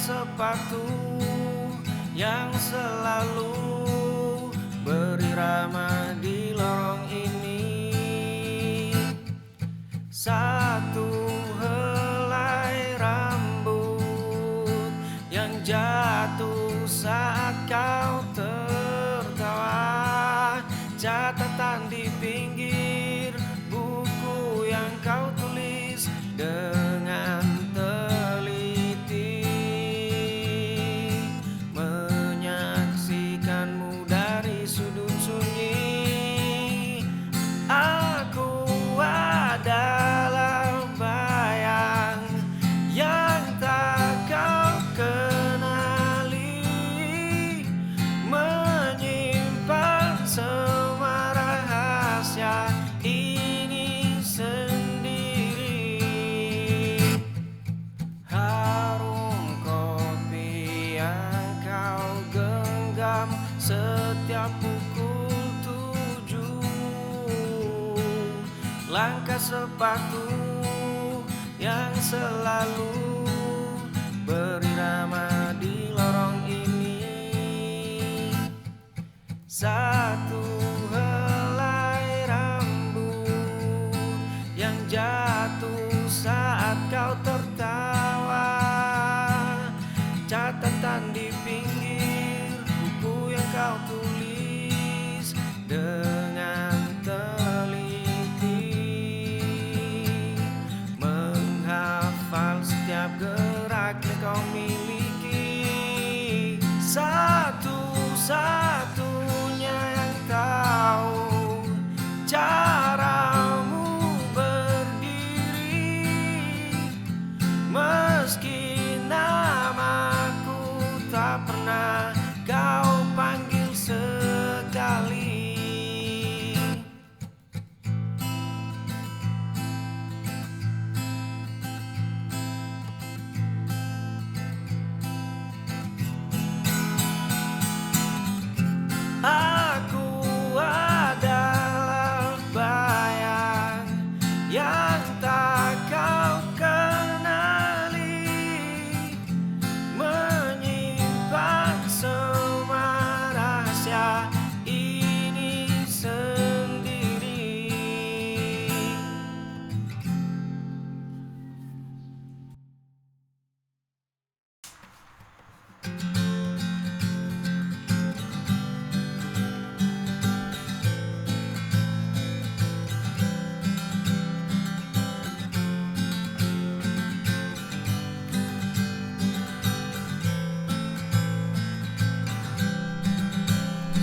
sepatu yang selalu berirama di lorong ini. Satu helai rambut yang jatuh saat kau tertawa, catatan di pinggir buku yang kau tulis dengan teliti, menyaksikanmu dari sudut sunyi. Aku adalah bayang yang tak kau kenali, menyimpan semua rahasia ini sendiri. Harum kopi yang kau genggam setiap pukul 7, langkah sepatu yang selalu berirama di lorong ini. Satu helai rambut yang jatuh saat kau tertawa, catatan di pinggir buku yang kau tulis dengan teliti, menghafal setiap gerak yang kau miliki. Satu-satunya yang tahu caramu berdiri, meski namaku tak pernah kau panggil sekali. Aku adalah bayang yang tak kau kenali, menyimpan semua rahasia ini sendiri.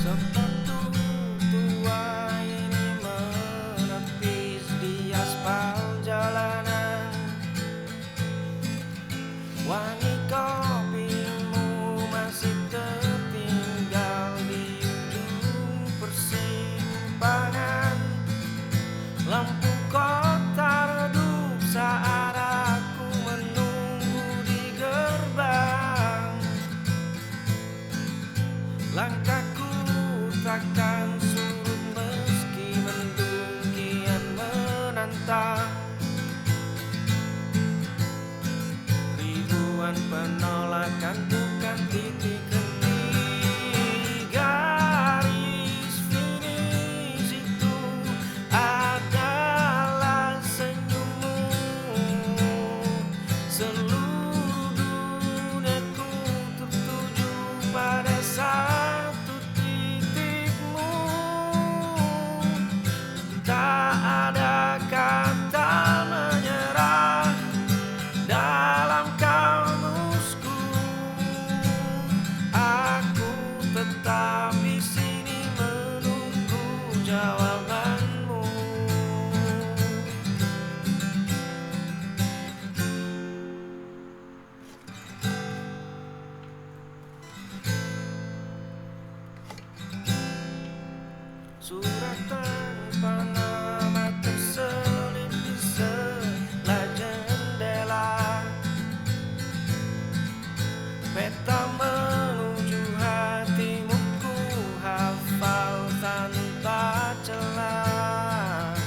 Sepatu tua ini menepis di aspal jalanan. Wangi kopimu masih tertinggal di ujung persimpangan. Lampu kota redup saat aku menunggu di gerbang. Langkahku takkan surut meski mendung kian menantang. Ribuan penolakan bukan titik henti, garis finish itu adalah senyummu. Seluruh duniaku tertuju pada satu titikmu. Tak ada kata menyerah dalam kamusku. Aku tetap di sini menunggu jawabanmu. Surat tanpa nama terselip di sela jendela, peta menuju hatimu ku hafal tanpa celah.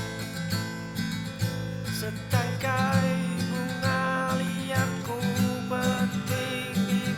Setangkai bunga liar ku petik di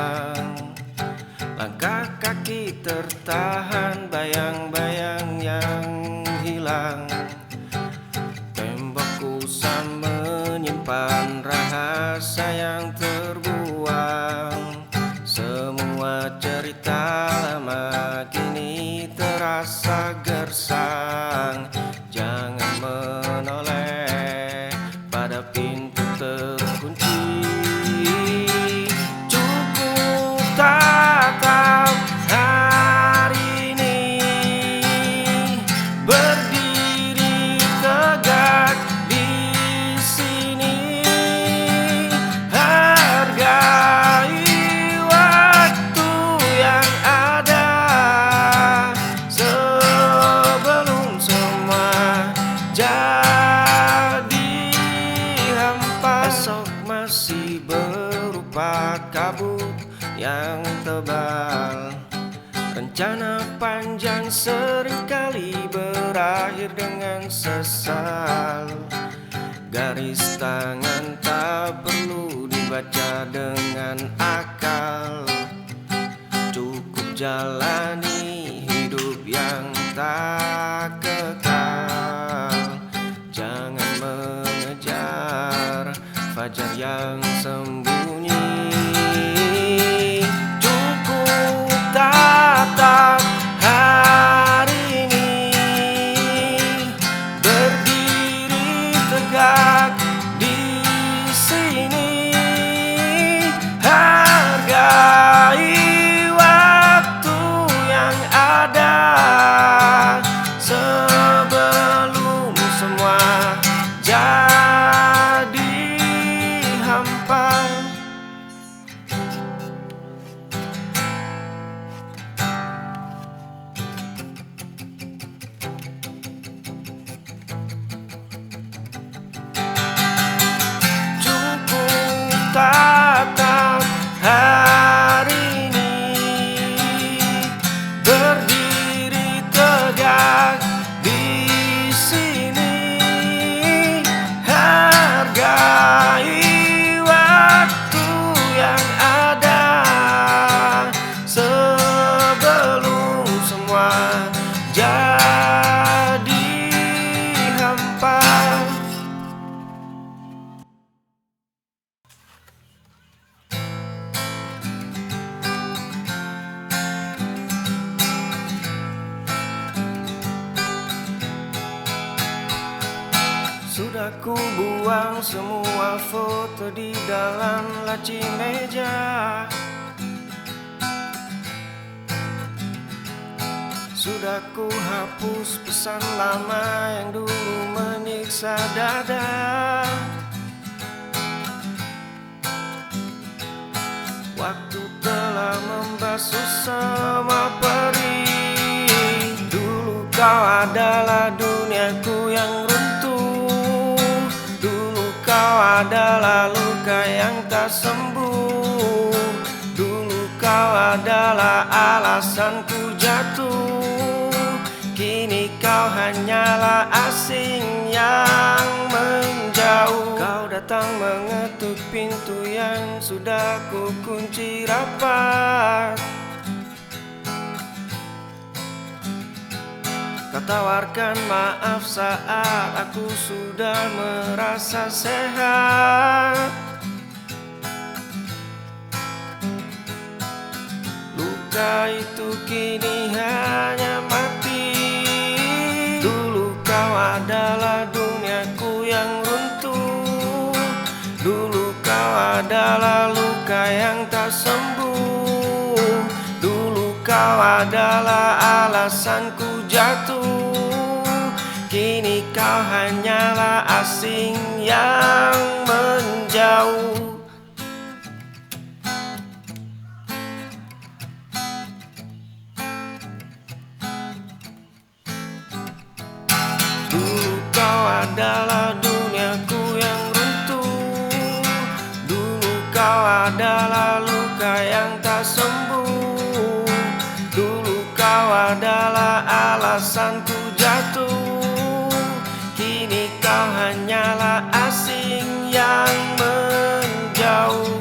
pulang. Langkah kaki tertahan, bayang-bayang yang hilang. Tembok kusam menyimpan rahasia yang terbuang. Semua cerita lama kini terasa gersang. Jangan menoleh pada pintu terkunci. Cukup tatap hari ini, berdiri tegak di sini. Hargai waktu yang ada sebelum semua jadi hampa. Esok masih berupa kabut yang tebal. Rencana panjang seringkali berakhir dengan sesal. Garis tangan tak perlu dibaca dengan akal. Cukup jalani hidup yang tak kekal. Jangan mengejar fajar yang sembunyi. Cukup tatap hari ini, berdiri tegak di sini. Hargai waktu yang ada sebelum semua jadi hampa. Cukup tatap hari ini, berdiri tegak di sini. Hargai waktu yang ada sebelum semua jadi hampa. Sudah ku buang semua foto di dalam laci meja. Sudah ku hapus pesan lama yang dulu menyiksa dada. Waktu telah membasuh semua perih. Dulu kau adalah duniaku yang runtuh. Dulu kau adalah luka yang tak sembuh. Dulu kau adalah alasanku jatuh. Kini kau hanyalah asing yang menjauh. Kau datang mengetuk pintu yang sudah ku kunci rapat. Kau tawarkan maaf saat aku sudah merasa sehat. Luka itu kini hanya mati. Dulu kau adalah duniaku yang runtuh. Dulu kau adalah luka yang tak sembuh. Dulu kau adalah alasanku jatuh. Kini kau hanyalah asing yang menjauh. Dulu kau adalah duniaku yang runtuh. Dulu kau adalah luka yang tak sembuh. Dulu kau adalah alasanku jatuh. Kini kau hanyalah asing yang menjauh.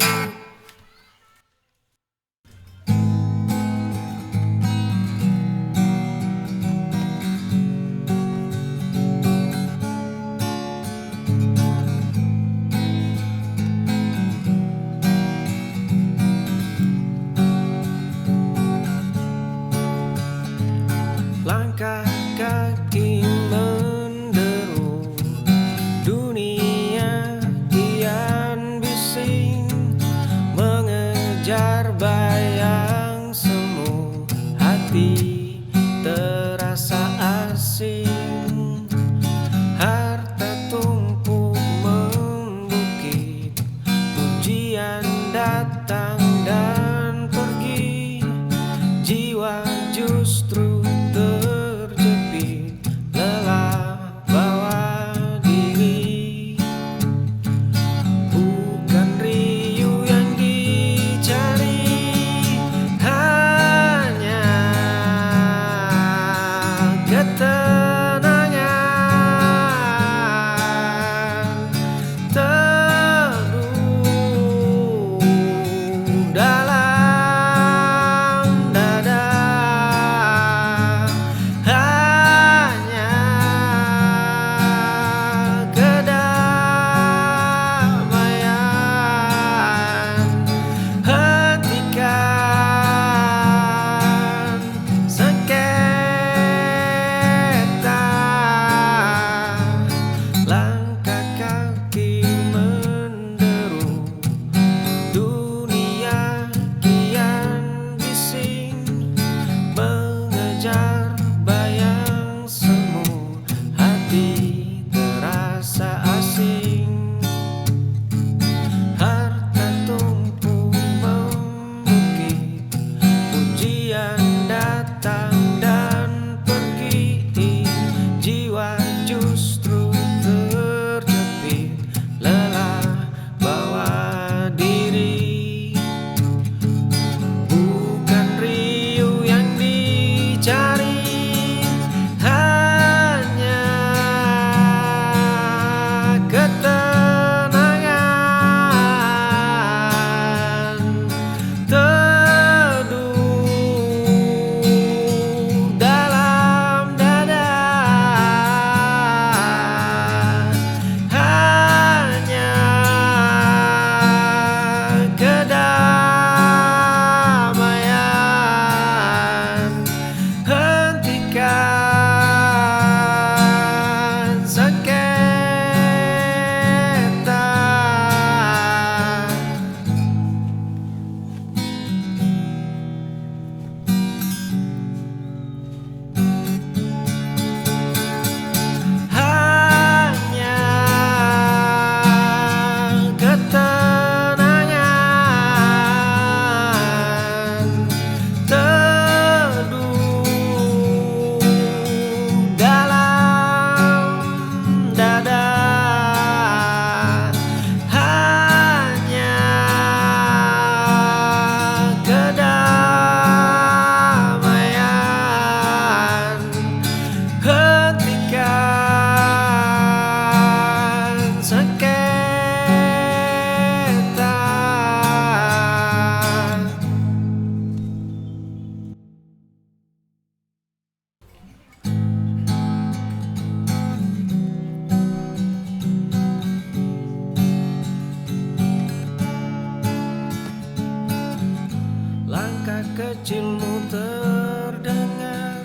kecilmu terdengar,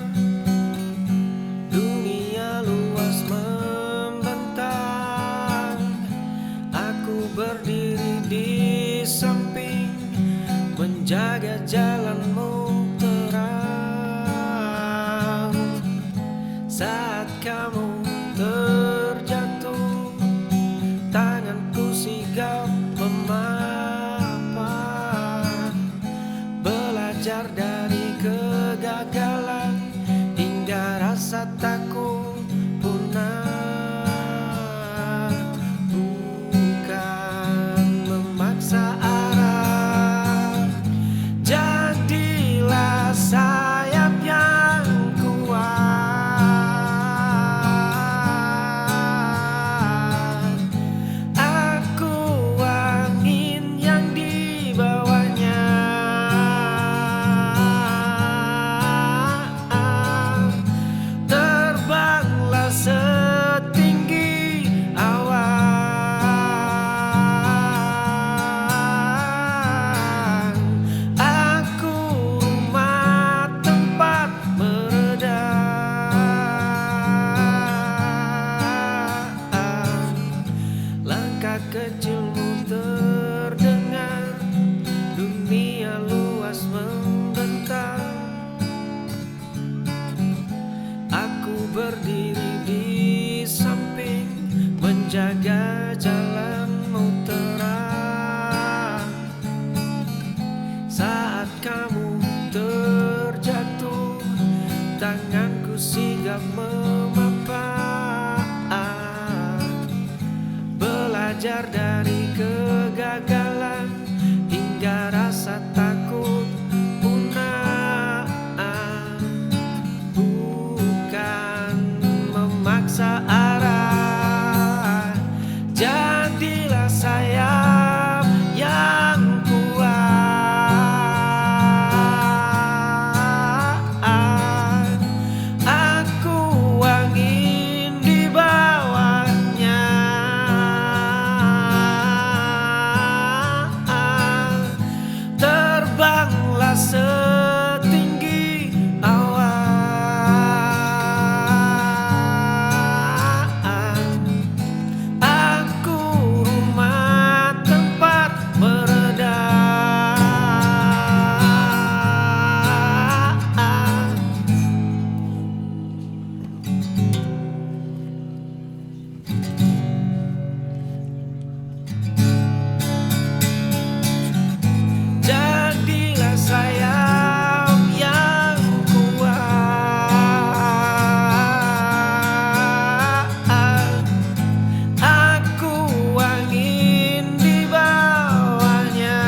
dunia luas membentang. Aku berdiri di samping, menjaga jalanmu terang. Saat kamu terjatuh, tanganku sigap memapan, belajar dari kegagalan hingga rasa takut punah. Bukan memaksa arah, jadilah sayap yang kuat. Aku angin yang dibawanya, terbanglah setinggi awan. Aku rumah tempat meredam. Langkah kecilmu terdengar, dunia luas membentang. Aku berdiri di samping, menjaga jalanmu terang. Saat kamu terjatuh, tanganku sigap memapan, belajar dari kegagalan hingga rasa takut punah. Bukan memaksa arah, jadilah sayap yang kuat. Aku angin di bawahnya, terbanglah setinggi awan. Aku rumah tempat meredam. Jadilah sayap yang kuat. Aku angin di bawahnya,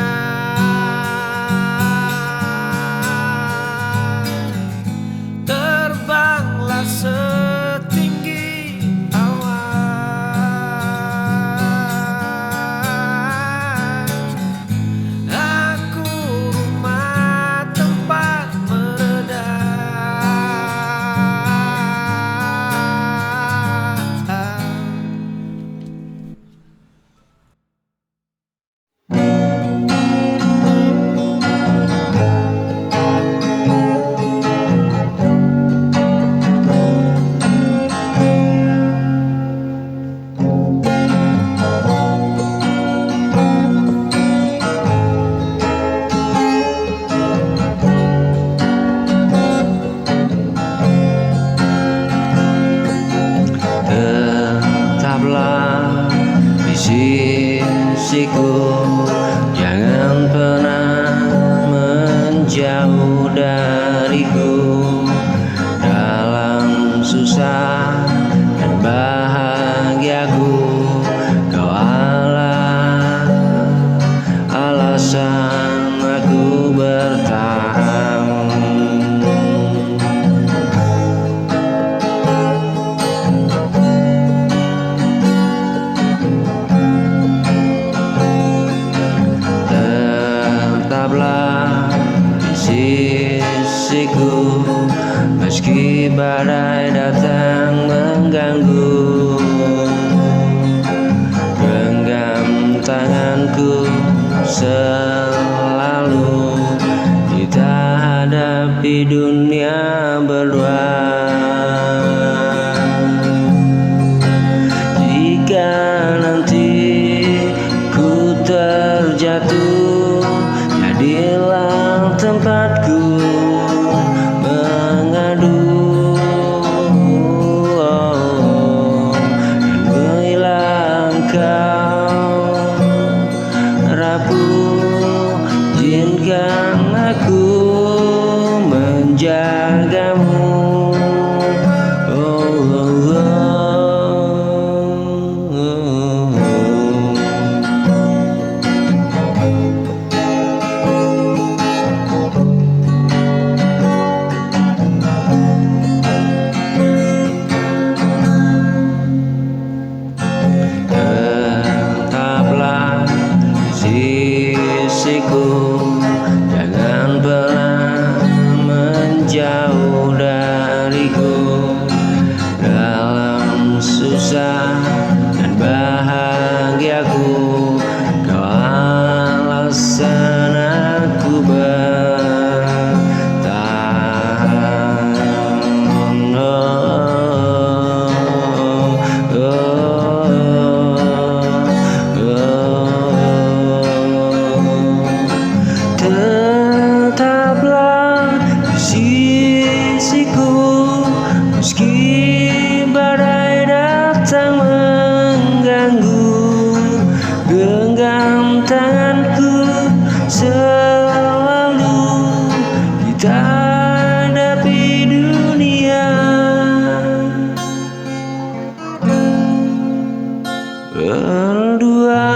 terbanglah setinggi awan. Aku rumah tempat Tetaplah di sisiku, jangan pernah menjauh dariku. Dalam susah dan bahagiaku, kau alasan aku bertahan. Tetaplah di sisiku, meski badai datang mengganggu. Genggam tanganku selalu di hadapi dunia berdua. Jika nanti ku terjatuh, jadilah tempatku mengadu, dan bila engkau rapuh, izinkan aku menjagamu. Tetaplah sisiku, jangan pernah menjauh dariku. Dalam susah dan bahagiaku, kau alasan aku bertahan. Tetaplah di sisiku, meski badai datang mengganggu. Genggam tanganku selalu, kita hadapi dunia berdua.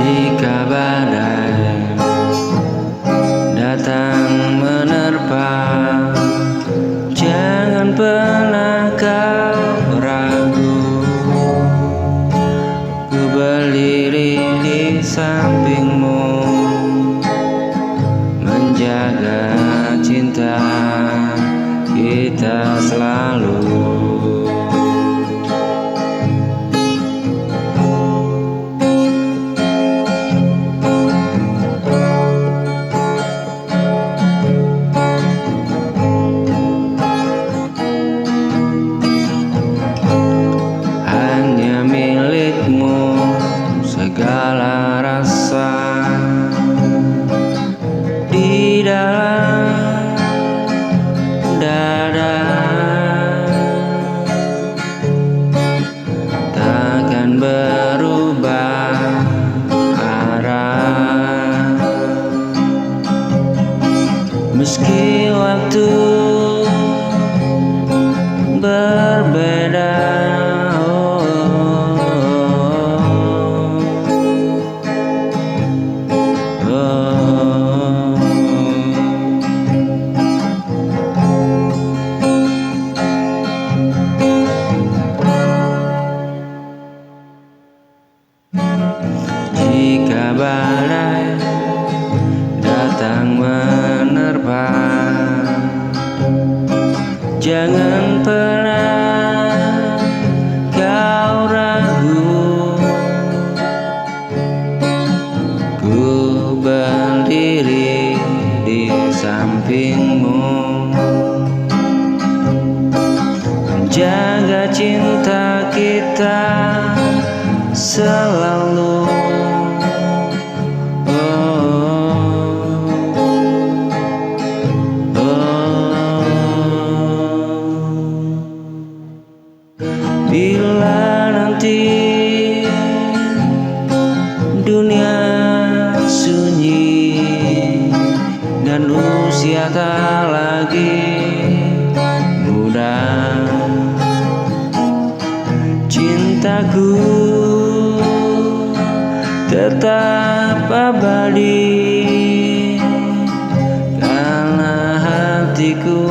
Jika badai datang menerpa, jangan pernah kau ragu. Ku berdiri di sampingmu, menjaga cinta kita selalu. Hanya milikmu segala rasa di dalam dada. Takkan berubah arah, meski waktu berbeda. Jika badai datang menerpa, jangan pernah kau ragu. Ku berdiri di sampingmu, menjaga cinta kita selalu. Bila nanti dunia sunyi dan usia tak lagi muda, cintaku tetap abadi, karena hatiku